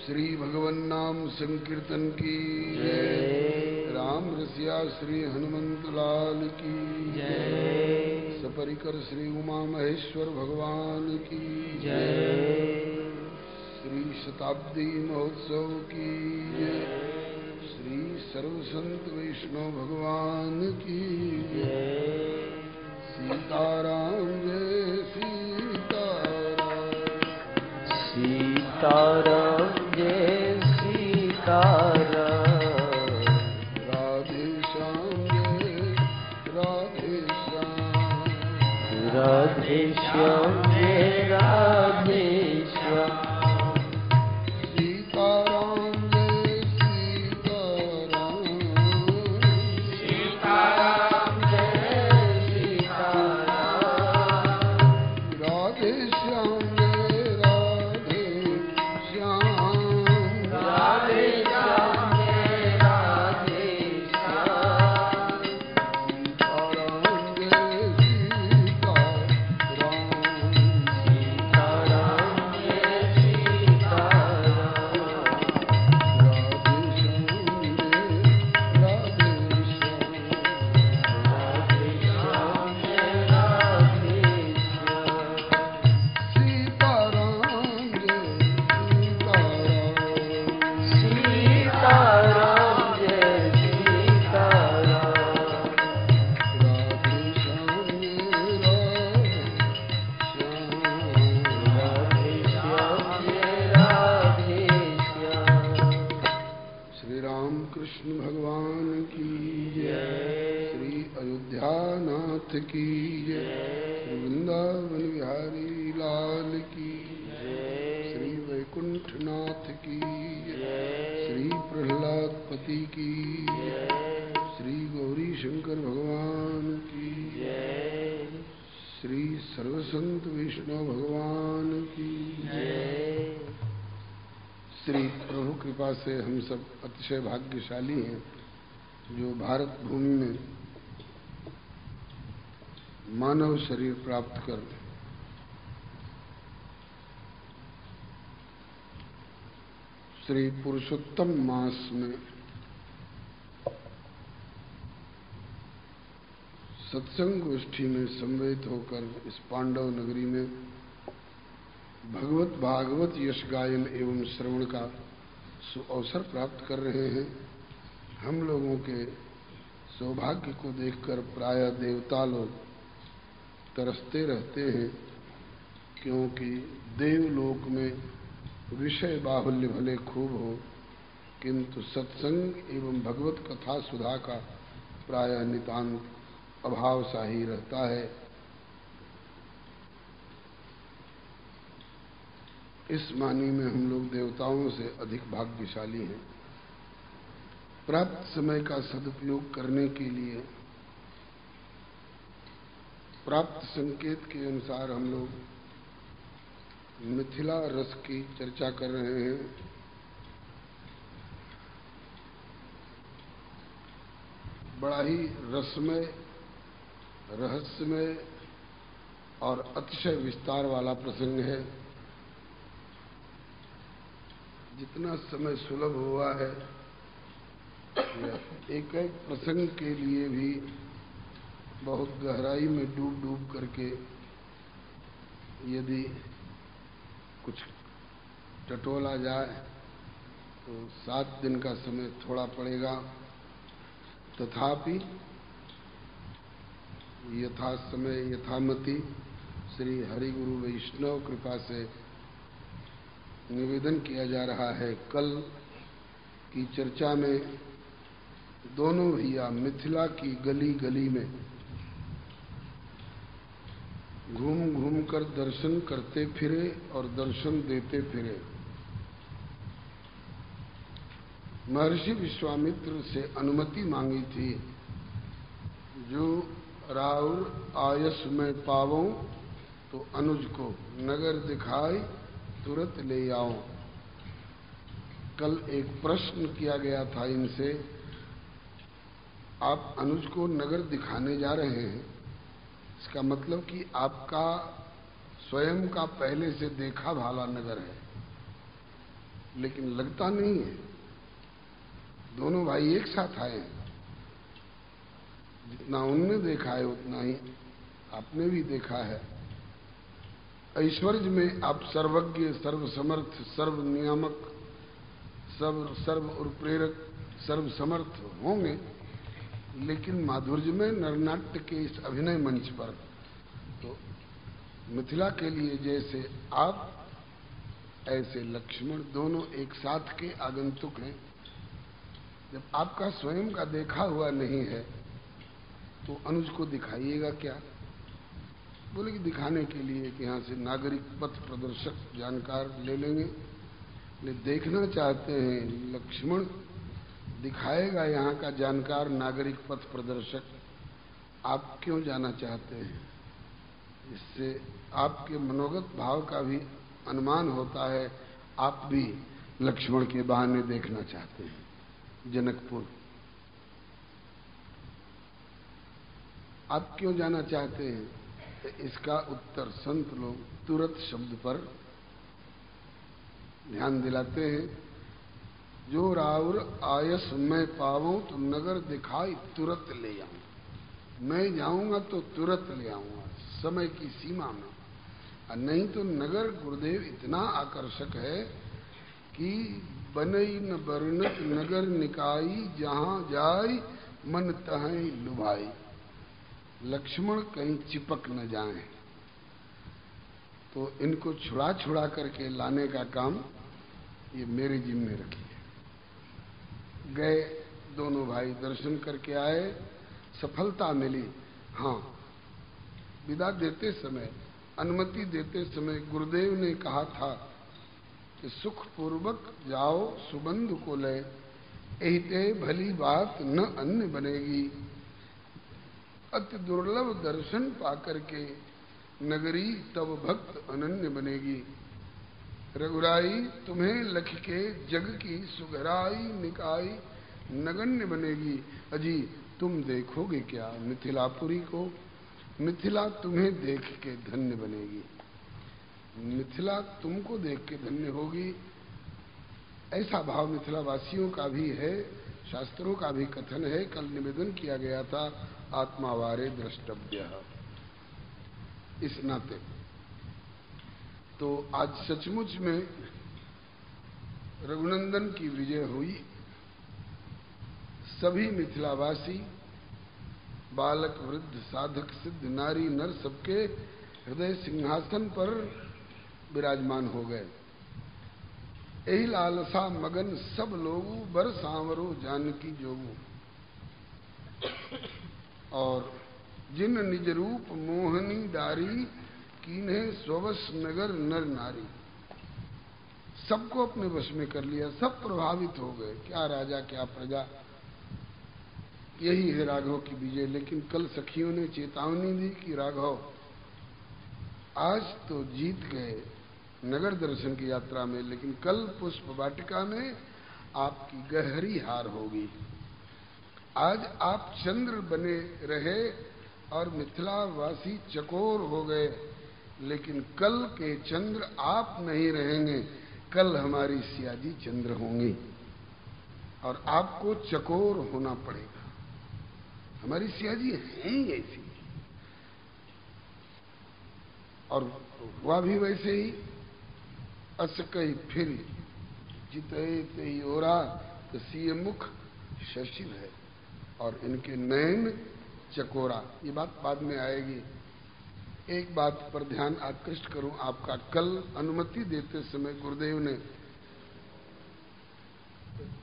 श्री भगवन नाम संकीर्तन की जय। राम रसिया श्री हनुमंत लाल की जय। सपरिकर श्री उमा महेश्वर भगवान की जय। श्री शताब्दी महोत्सव की जय। श्री सर्व संत वैष्णव भगवान की जय। सीताराम जय सीताराम। सीताराम जय सीताराम। राधे श्याम जय राधे श्याम। सीताराम जय सीताराम। सीताराम जय सीताराम। राधे श्याम जय राधे श्याम। राधे श्याम जय राधे श्याम। सीताराम जय की जय। श्री वृंदावन बिहारी लाल की जय। श्री वैकुंठनाथ की जय। श्री प्रहलाद पति की जय। श्री गौरी शंकर भगवान की जय। श्री सर्वसंत वैष्णव भगवान की जय। श्री प्रभु कृपा से हम सब अतिशय भाग्यशाली हैं जो भारत भूमि में मानव शरीर प्राप्त कर श्री पुरुषोत्तम मास में सत्संग गोष्ठी में सम्मिलित होकर इस पांडव नगरी में भगवत भागवत यश गायन एवं श्रवण का सुअवसर प्राप्त कर रहे हैं। हम लोगों के सौभाग्य को देखकर प्रायः देवता लोग तरसते रहते हैं, क्योंकि देवलोक में विषय बाहुल्य भले खूब हो, किंतु सत्संग एवं भगवत कथा सुधा का प्रायः नितांत अभाव सा ही रहता है। इस मानी में हम लोग देवताओं से अधिक भाग्यशाली हैं। प्राप्त समय का सदुपयोग करने के लिए प्राप्त संकेत के अनुसार हम लोग मिथिला रस की चर्चा कर रहे हैं। बड़ा ही रसमय, रहस्यमय और अतिशय विस्तार वाला प्रसंग है। जितना समय सुलभ हुआ है, एक एक प्रसंग के लिए भी बहुत गहराई में डूब डूब करके यदि कुछ टटोला जाए तो 7 दिन का समय थोड़ा पड़ेगा। तथापि यथा समय यथामति श्री हरि गुरु वैष्णव कृपा से निवेदन किया जा रहा है। कल की चर्चा में दोनों भैया मिथिला की गली गली में घूम घूम कर दर्शन करते फिरे और दर्शन देते फिरे। महर्षि विश्वामित्र से अनुमति मांगी थी, जो राउर आयस में पावों तो अनुज को नगर दिखाई तुरंत ले आओ। कल एक प्रश्न किया गया था इनसे, आप अनुज को नगर दिखाने जा रहे हैं, इसका मतलब कि आपका स्वयं का पहले से देखा भाला नगर है, लेकिन लगता नहीं है। दोनों भाई एक साथ आए हैं, जितना उनने देखा है उतना ही आपने भी देखा है। ऐश्वर्य में आप सर्वज्ञ, सर्वसमर्थ, सर्व नियामक, सर्व और प्रेरक, सर्व समर्थ होंगे, लेकिन माधुर्य में नरनाट्य के इस अभिनय मंच पर तो मिथिला के लिए जैसे आप ऐसे लक्ष्मण दोनों एक साथ के आगंतुक हैं। जब आपका स्वयं का देखा हुआ नहीं है तो अनुज को दिखाइएगा क्या? बोले कि दिखाने के लिए कि यहाँ से नागरिक पथ प्रदर्शक जानकार ले लेंगे। ले देखना चाहते हैं लक्ष्मण, दिखाएगा यहाँ का जानकार नागरिक पथ प्रदर्शक। आप क्यों जाना चाहते हैं? इससे आपके मनोगत भाव का भी अनुमान होता है। आप भी लक्ष्मण के बहाने देखना चाहते हैं जनकपुर। आप क्यों जाना चाहते हैं? तो इसका उत्तर संत लोग तुरंत शब्द पर ध्यान दिलाते हैं। जो राउर आयस में पावों तो नगर दिखाई तुरंत ले आऊं। मैं जाऊंगा तो तुरंत ले आऊंगा, समय की सीमा में। और नहीं तो नगर गुरुदेव इतना आकर्षक है कि बनई न बरनत नगर निकाई, जहां जाय मन तहै लुभाई। लक्ष्मण कहीं चिपक न जाएं, तो इनको छुड़ा छुड़ा करके लाने का काम ये मेरे जिम्मे रखिए। गए दोनों भाई, दर्शन करके आए, सफलता मिली। हाँ, विदा देते समय, अनुमति देते समय गुरुदेव ने कहा था कि सुख पूर्वक जाओ सुबंधु को ले, एहिते भली बात न अन्य बनेगी। अति दुर्लभ दर्शन पाकर के नगरी तब भक्त अनन्य बनेगी। रघुराई तुम्हें लख के जग की सुघराई निकाई नगण्य बनेगी। अजी तुम देखोगे क्या मिथिलापुरी को? मिथिला तुम्हें देख के धन्य बनेगी। मिथिला तुमको देख के धन्य होगी। ऐसा भाव मिथिला वासियों का भी है, शास्त्रों का भी कथन है। कल निवेदन किया गया था, आत्मावारे द्रष्टव्य। इस नाते तो आज सचमुच में रघुनंदन की विजय हुई। सभी मिथिलावासी, बालक, वृद्ध, साधक, सिद्ध, नारी, नर सबके हृदय सिंहासन पर विराजमान हो गए। यही लालसा मगन सब लोगू, बर सांवरो जानकी जोगू। और जिन निज रूप मोहनी डारी, कीन्हे स्ववश नगर नर नारी। सबको अपने वश में कर लिया, सब प्रभावित हो गए, क्या राजा क्या प्रजा। यही है राघव की विजय। लेकिन कल सखियों ने चेतावनी दी कि राघव आज तो जीत गए नगर दर्शन की यात्रा में, लेकिन कल पुष्प वाटिका में आपकी गहरी हार होगी। आज आप चंद्र बने रहे और मिथिलावासी चकोर हो गए, लेकिन कल के चंद्र आप नहीं रहेंगे, कल हमारी सियाजी चंद्र होंगी और आपको चकोर होना पड़ेगा। हमारी सियाजी हैं ही ऐसी। और हुआ भी वैसे ही। अस कही फिर जिते ते ओरा, तो सीए मुख शशिर है और इनके नयन चकोरा। ये बात बाद में आएगी। एक बात पर ध्यान आकृष्ट करूं आपका। कल अनुमति देते समय गुरुदेव ने,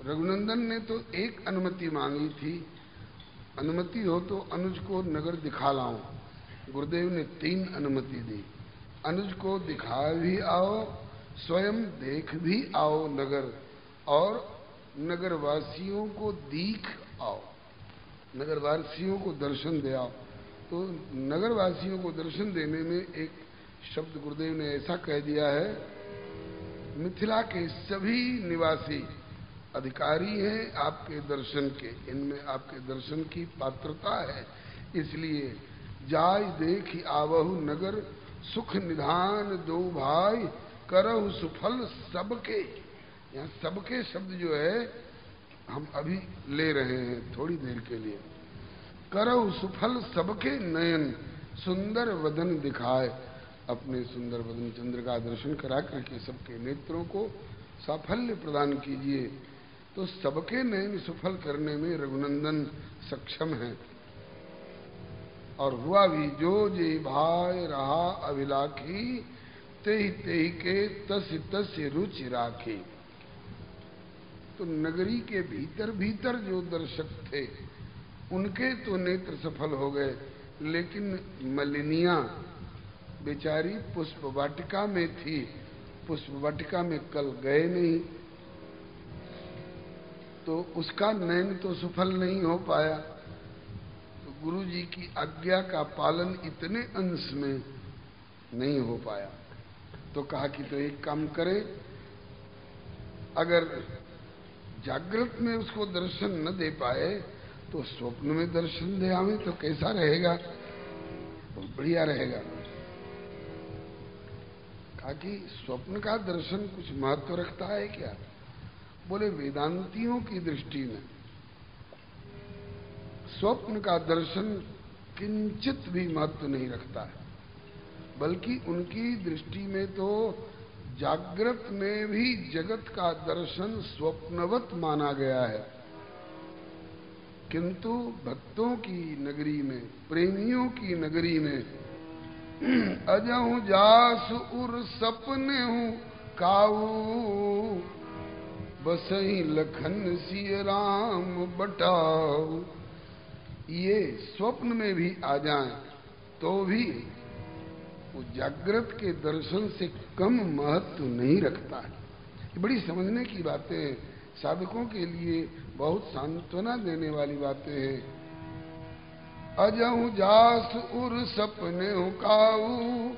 रघुनंदन ने तो एक अनुमति मांगी थी, अनुमति हो तो अनुज को नगर दिखा लाऊं। गुरुदेव ने 3 अनुमति दी। अनुज को दिखा भी आओ, स्वयं देख भी आओ नगर, और नगरवासियों को दीख आओ, नगरवासियों को दर्शन दे आओ। तो नगरवासियों को दर्शन देने में एक शब्द गुरुदेव ने ऐसा कह दिया है, मिथिला के सभी निवासी अधिकारी हैं आपके दर्शन के, इनमें आपके दर्शन की पात्रता है। इसलिए जाय देख आवहु नगर, सुख निधान दो भाई, करहु सुफल सबके। यहाँ सबके शब्द जो है हम अभी ले रहे हैं थोड़ी देर के लिए। करहु सुफल सबके नयन, सुंदर वदन दिखाए। अपने सुंदर वदन चंद्र का दर्शन करा करके सबके नेत्रों को साफल्य प्रदान कीजिए। तो सबके नयन सफल करने में रघुनंदन सक्षम हैं। और हुआ भी जो जे भाई रहा अभिलाखी, तेहि तेहि के तस तस रुचि राखी। तो नगरी के भीतर भीतर जो दर्शक थे उनके तो नेत्र सफल हो गए, लेकिन मलिनिया बेचारी पुष्प वाटिका में थी, पुष्प वाटिका में कल गए नहीं, तो उसका नयन तो सफल नहीं हो पाया। तो गुरु जी की आज्ञा का पालन इतने अंश में नहीं हो पाया। तो कहा कि तो एक काम करे, अगर जागृत में उसको दर्शन न दे पाए तो स्वप्न में दर्शन दे आवे तो कैसा रहेगा? तो बढ़िया रहेगा। कहा कि स्वप्न का दर्शन कुछ महत्व रखता है क्या? बोले वेदांतियों की दृष्टि में स्वप्न का दर्शन किंचित भी महत्व नहीं रखता है, बल्कि उनकी दृष्टि में तो जागृत में भी जगत का दर्शन स्वप्नवत माना गया है। किंतु भक्तों की नगरी में, प्रेमियों की नगरी में अजहु जास उर सपने हूं काऊ, बसही लखन सिय राम बटाऊ। ये स्वप्न में भी आ जाएं तो भी वो जागृत के दर्शन से कम महत्व नहीं रखता है। ये बड़ी समझने की बातें हैं, साधकों के लिए बहुत सांत्वना देने वाली बातें हैं। अजहु जास उर सपने काऊ,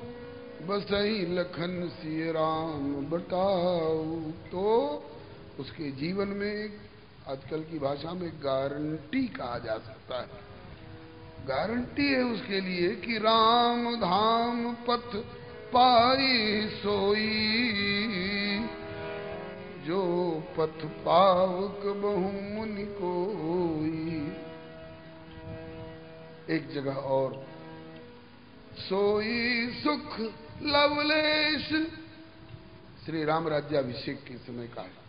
बसई लखन सिय राम बटाऊ। तो उसके जीवन में आजकल की भाषा में गारंटी कहा जा सकता है। गारंटी है उसके लिए कि राम धाम पथ पाई सोई, जो पथ पावक बहु मुनि कोई। एक जगह और, सोई सुख लवलेश, श्री राम राज्याभिषेक के समय का है।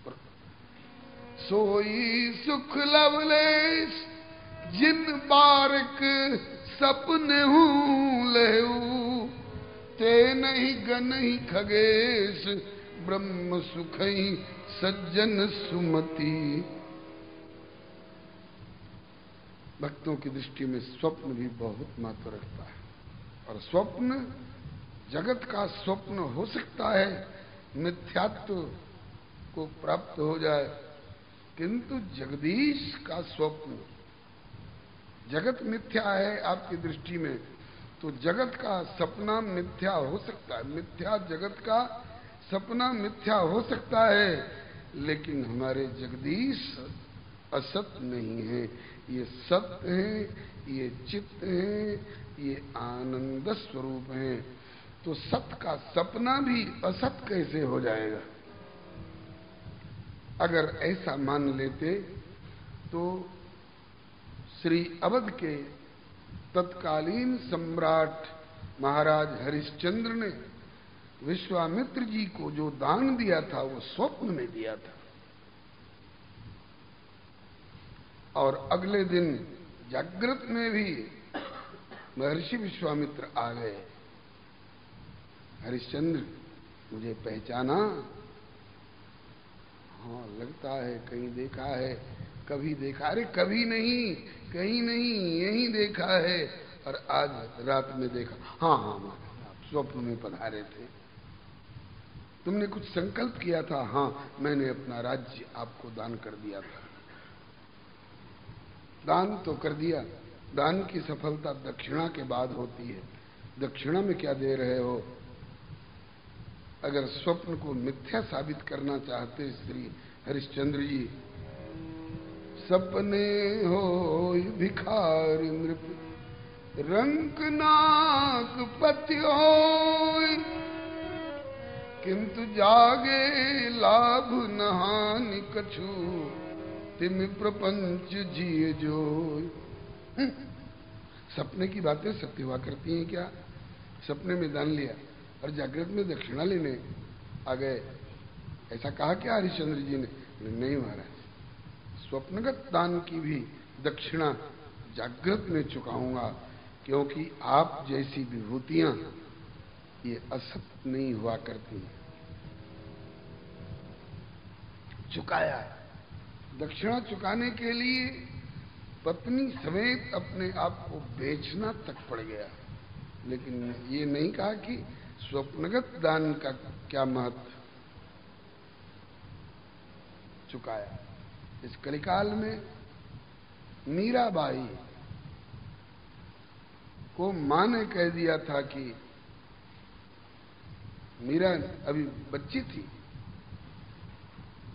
सोई सुख लवलेश, जिन बारक सपने हूं लेऊ, ते नहीं गनहि खगेश, ब्रह्म सुखई सज्जन सुमति। भक्तों की दृष्टि में स्वप्न भी बहुत महत्व रखता है, और स्वप्न जगत का स्वप्न हो सकता है, मिथ्यात्व को प्राप्त हो जाए। किंतु जगदीश का स्वप्न, जगत मिथ्या है आपकी दृष्टि में, तो जगत का सपना मिथ्या हो सकता है, मिथ्या जगत का सपना मिथ्या हो सकता है, लेकिन हमारे जगदीश असत नहीं है, ये सत्य है, ये चित्त है, ये आनंद स्वरूप है। तो सत्य का सपना भी असत कैसे हो जाएगा? अगर ऐसा मान लेते तो श्री अवध के तत्कालीन सम्राट महाराज हरिश्चंद्र ने विश्वामित्र जी को जो दान दिया था वो स्वप्न में दिया था, और अगले दिन जागृत में भी महर्षि विश्वामित्र आ गए। हरिश्चंद्र, मुझे पहचाना? हाँ, लगता है कहीं देखा है, कभी देखा। अरे कभी नहीं, कहीं नहीं, यहीं देखा है, और आज रात में देखा। हाँ हाँ महाराज, आप स्वप्न में पधारे थे, तुमने कुछ संकल्प किया था। हाँ, मैंने अपना राज्य आपको दान कर दिया था। दान तो कर दिया, दान की सफलता दक्षिणा के बाद होती है। दक्षिणा में क्या दे रहे हो? अगर स्वप्न को मिथ्या साबित करना चाहते श्री हरिश्चंद्र जी, सपने हो भिखार नृप, रंक नाक पति होय, किंतु जागे लाभ नहानि कछु, तिम प्रपंच जिए जोय। सपने की बातें सत्य हुआ करती हैं क्या? सपने में दान लिया और जागृत में दक्षिणा लेने आ गए, ऐसा कहा क्या हरिश्चंद्र जी ने? नहीं महाराज, स्वप्नगत दान की भी दक्षिणा जागृत में चुकाऊंगा, क्योंकि आप जैसी विभूतियां ये असत नहीं हुआ करती। चुकाया। दक्षिणा चुकाने के लिए पत्नी समेत अपने आप को बेचना तक पड़ गया, लेकिन ये नहीं कहा कि स्वप्नगत दान का क्या महत्व। चुकाया। इस कलिकाल में मीराबाई को मां ने कह दिया था कि मीरा अभी बच्ची थी,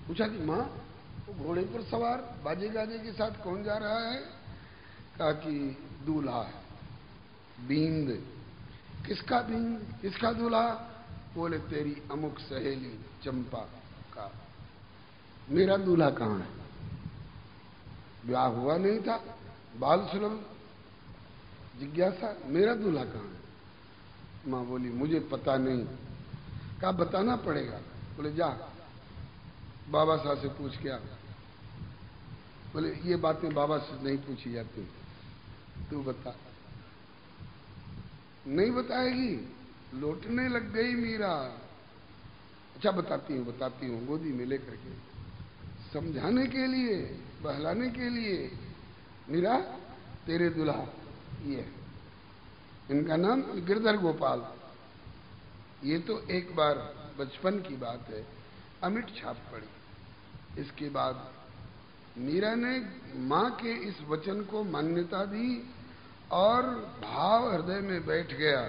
पूछा कि मां, वो घोड़े पर सवार बाजे गाजे के साथ कौन जा रहा है? कहा कि दूल्हा है, बींद। किसका बींद, किसका दूल्हा? बोले तेरी अमुक सहेली चंपा का। मेरा दूल्हा कहां है? ब्याह हुआ नहीं था, बाल सुलभ जिज्ञासा, मेरा दूल्हा कहां है? मां बोली मुझे पता नहीं। कहा बताना पड़ेगा। बोले जा बाबा साहब से पूछ के आ। बोले ये बातें बाबा से नहीं पूछी जाती, तू बता। नहीं बताएगी, लौटने लग गई मीरा। अच्छा बताती हूँ, गोदी में लेकर के समझाने के लिए, बहलाने के लिए। मीरा, तेरे दुल्हा ये, इनका नाम गिरधर गोपाल। ये तो एक बार बचपन की बात है, अमिट छाप पड़ी। इसके बाद मीरा ने मां के इस वचन को मान्यता दी और भाव हृदय में बैठ गया,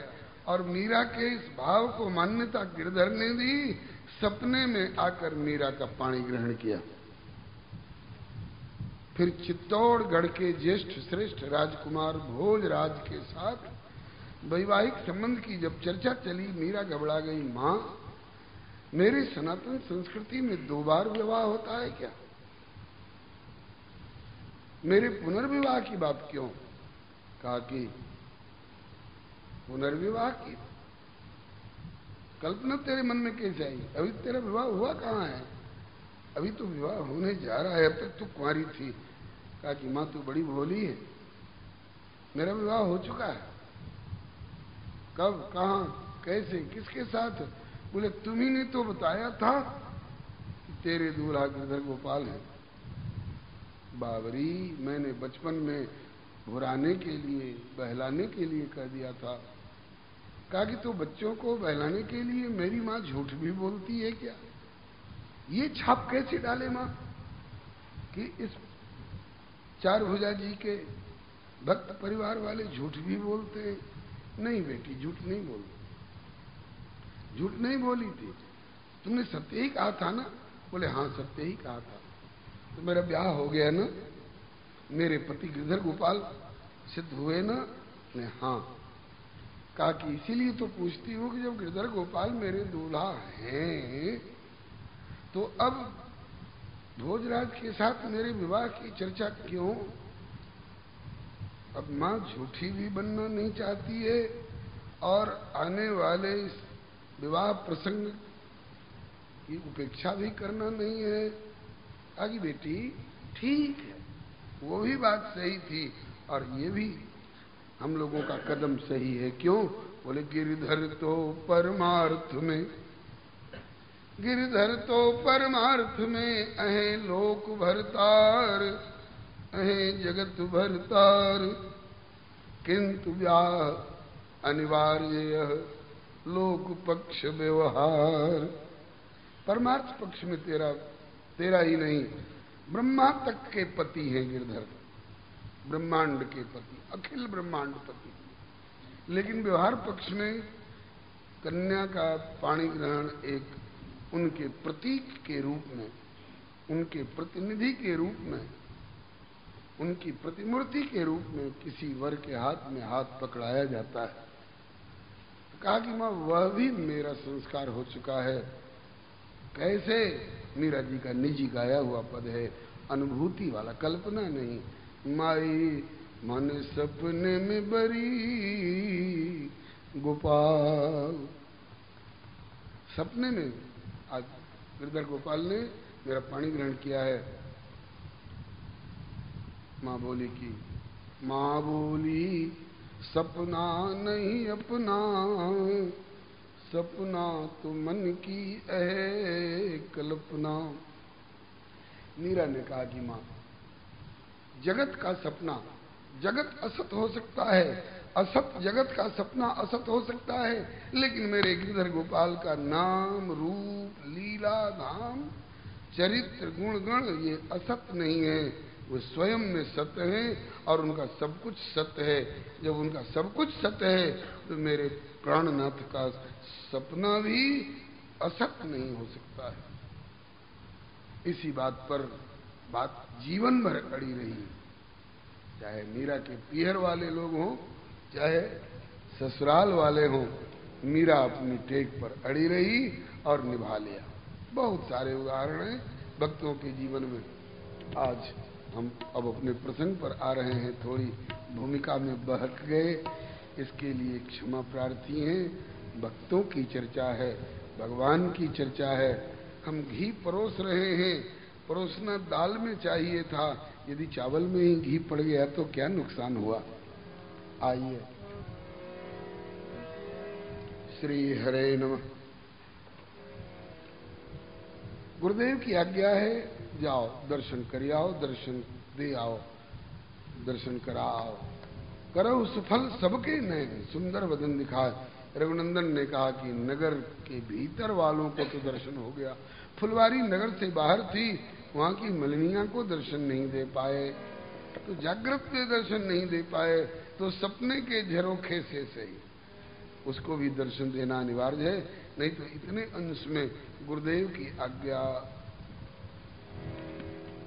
और मीरा के इस भाव को मान्यता गिरधर ने दी। सपने में आकर मीरा का पाणी ग्रहण किया। फिर चित्तौड़गढ़ के ज्येष्ठ श्रेष्ठ राजकुमार भोजराज के साथ वैवाहिक संबंध की जब चर्चा चली, मीरा घबरा गई। मां, मेरी सनातन संस्कृति में 2 बार विवाह होता है क्या? मेरे पुनर्विवाह की बात क्यों? कहा कि पुनर्विवाह की कल्पना तेरे मन में कैसे आई? अभी तेरा विवाह हुआ कहाँ है? अभी तो विवाह होने जा रहा है, अब तक तो कुंवारी थी। कहा कि मां तू बड़ी भोली है, मेरा विवाह हो चुका है। कब, कहाँ, कैसे, किसके साथ? बोले तुम्ही ने तो बताया था कि तेरे दूल्हा गिरधर गोपाल है। बाबरी, मैंने बचपन में घुराने के लिए, बहलाने के लिए कह दिया था। कहा कि तो बच्चों को बहलाने के लिए मेरी मां झूठ भी बोलती है क्या? ये छाप कैसे डाले मां कि इस चार भुजा जी के भक्त परिवार वाले झूठ भी बोलते हैं? नहीं बेटी, झूठ नहीं बोलते, झूठ नहीं बोली थी। तुमने सत्य ही कहा था ना? बोले हाँ सत्य ही कहा था। तो मेरा ब्याह हो गया ना, मेरे पति गिरधर गोपाल सिद्ध हुए ना? ने हाँ। कहा कि इसीलिए तो पूछती हूँ कि जब गिरधर गोपाल मेरे दूल्हा हैं तो अब भोजराज के साथ मेरे विवाह की चर्चा क्यों? अब माँ झूठी भी बनना नहीं चाहती है और आने वाले इस विवाह प्रसंग की उपेक्षा भी करना नहीं है। आगे बेटी ठीक है, वो भी बात सही थी और ये भी हम लोगों का कदम सही है। क्यों? बोले गिरधर तो परमार्थ में, गिरधर तो परमार्थ में अहे लोक भरतार, अहे जगत भरतार, किंतु ब्याह अनिवार्य लोक पक्ष व्यवहार। परमार्थ पक्ष में तेरा ही नहीं, ब्रह्मा तक के पति हैं गिरधर, ब्रह्मांड के पति, अखिल ब्रह्मांड पति। लेकिन व्यवहार पक्ष में कन्या का पाणी ग्रहण एक उनके प्रतीक के रूप में, उनके प्रतिनिधि के रूप में, उनकी प्रतिमूर्ति के रूप में किसी वर के हाथ में हाथ पकड़ाया जाता है। कहा कि मां वह भी मेरा संस्कार हो चुका है। कैसे? मीरा जी का निजी गाया हुआ पद है, अनुभूति वाला, कल्पना नहीं। माई मन सपने में बरी गोपाल, सपने में आज गिरधर गोपाल ने मेरा पाणी ग्रहण किया है। माँ बोली कि माँ बोली सपना नहीं अपना, सपना तो मन की है कल्पना। मीरा ने कहा कि माँ जगत का सपना, जगत असत हो सकता है, असत जगत का सपना असत हो सकता है, लेकिन मेरे गिरधर गोपाल का नाम रूप लीला धाम चरित्र गुण गण ये असत नहीं है, वो स्वयं में सत्य है और उनका सब कुछ सत्य है। जब उनका सब कुछ सत्य है तो मेरे प्राणनाथ का सपना भी असत नहीं हो सकता है। इसी बात पर बात जीवन भर अड़ी रही, चाहे मीरा के पीहर वाले लोग हों चाहे ससुराल वाले हों, मीरा अपनी टेक पर अड़ी रही और निभा लिया। बहुत सारे उदाहरण हैं भक्तों के जीवन में। आज हम अब अपने प्रसंग पर आ रहे हैं, थोड़ी भूमिका में बहक गए, इसके लिए क्षमा प्रार्थी हैं। भक्तों की चर्चा है, भगवान की चर्चा है। हम घी परोस रहे हैं, परोसना दाल में चाहिए था, यदि चावल में ही घी पड़ गया तो क्या नुकसान हुआ। आइए, श्री हरे नमः। गुरुदेव की आज्ञा है, जाओ दर्शन कर आओ, दर्शन दे आओ, दर्शन कराओ, करो सुफल सबके नयन, सुंदर वदन दिखाए। रघुनंदन ने कहा कि नगर के भीतर वालों को तो दर्शन हो गया, फुलवारी नगर से बाहर थी, वहां की मलिनिया को दर्शन नहीं दे पाए, तो जागृत में दर्शन नहीं दे पाए, तो सपने के झरोखे से सही उसको भी दर्शन देना अनिवार्य है। नहीं तो इतने अंश में गुरुदेव की आज्ञा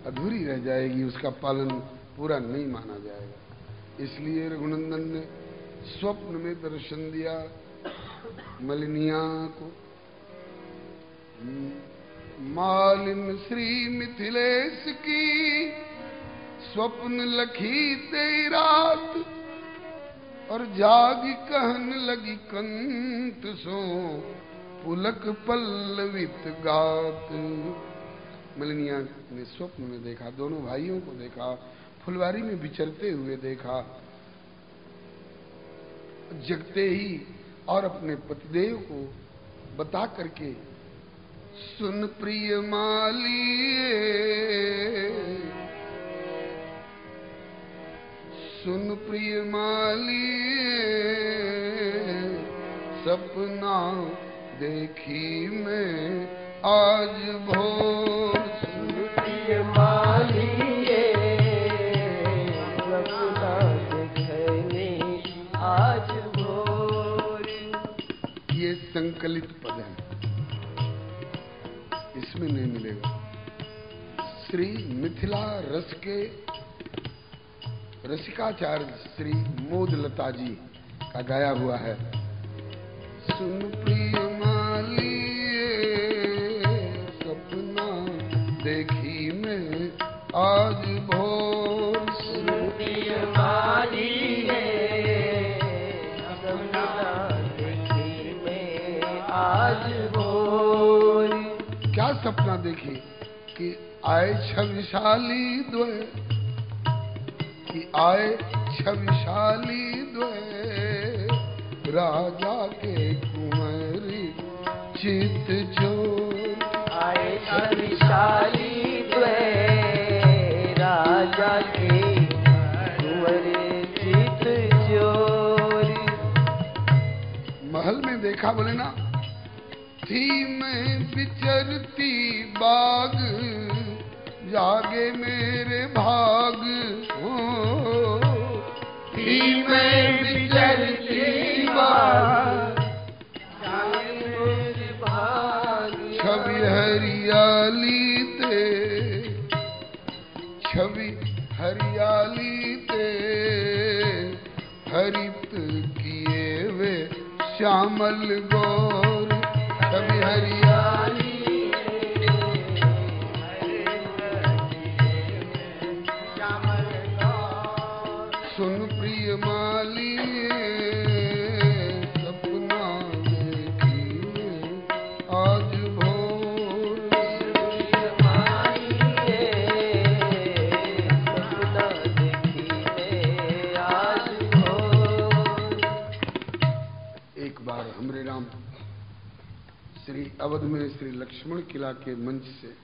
अधूरी रह जाएगी, उसका पालन पूरा नहीं माना जाएगा। इसलिए रघुनंदन ने स्वप्न में दर्शन दिया मलिनिया को। मालिन श्री मिथिलेश की स्वप्न लखी तेरी रात, और जागी कहन लगी कंठ सो पुलक पल्लवित गात। मलिनिया ने स्वप्न में देखा, दोनों भाइयों को देखा, फुलवारी में विचरते हुए देखा। जगते ही और अपने पतिदेव को बता करके, सुन प्रिय मालिए, सुन प्रिय मालिए, सपना देखी मैं आज भोर प्रिय मालिए सपना देखने आज भोर। ये संकलित पद है, इसमें नहीं मिलेगा। श्री मिथिला रस के रसिकाचार्य श्री मोदलता जी का गाया हुआ है। सुन प्रिय मालिए सपना देखी मैं आज भोर। सुन प्रिय मालिए सपना देखी मैं आज भोर। क्या सपना देखी कि आए छविशाली द्वय, कि आए छविशाली द्वय राजा के कुंवरी चित चोर। आए छविशाली द्वय राजा के कुंवरी चित चोर। महल में देखा बोले ना, थी मैं विचरती बाग जागे मेरे भाग। थी मैं विचरती बाग जागे मेरे भाग। छवि हरियाली ते, छवि हरियाली ते हरित किए वे श्यामल गौर। छवि हरियाली सुन प्रिय मालिए सपना देखी आज भोर। प्रिय मालिए सपना देखी आज भोर। एक बार हमरे राम श्री अवध में श्री लक्ष्मण किला के मंच से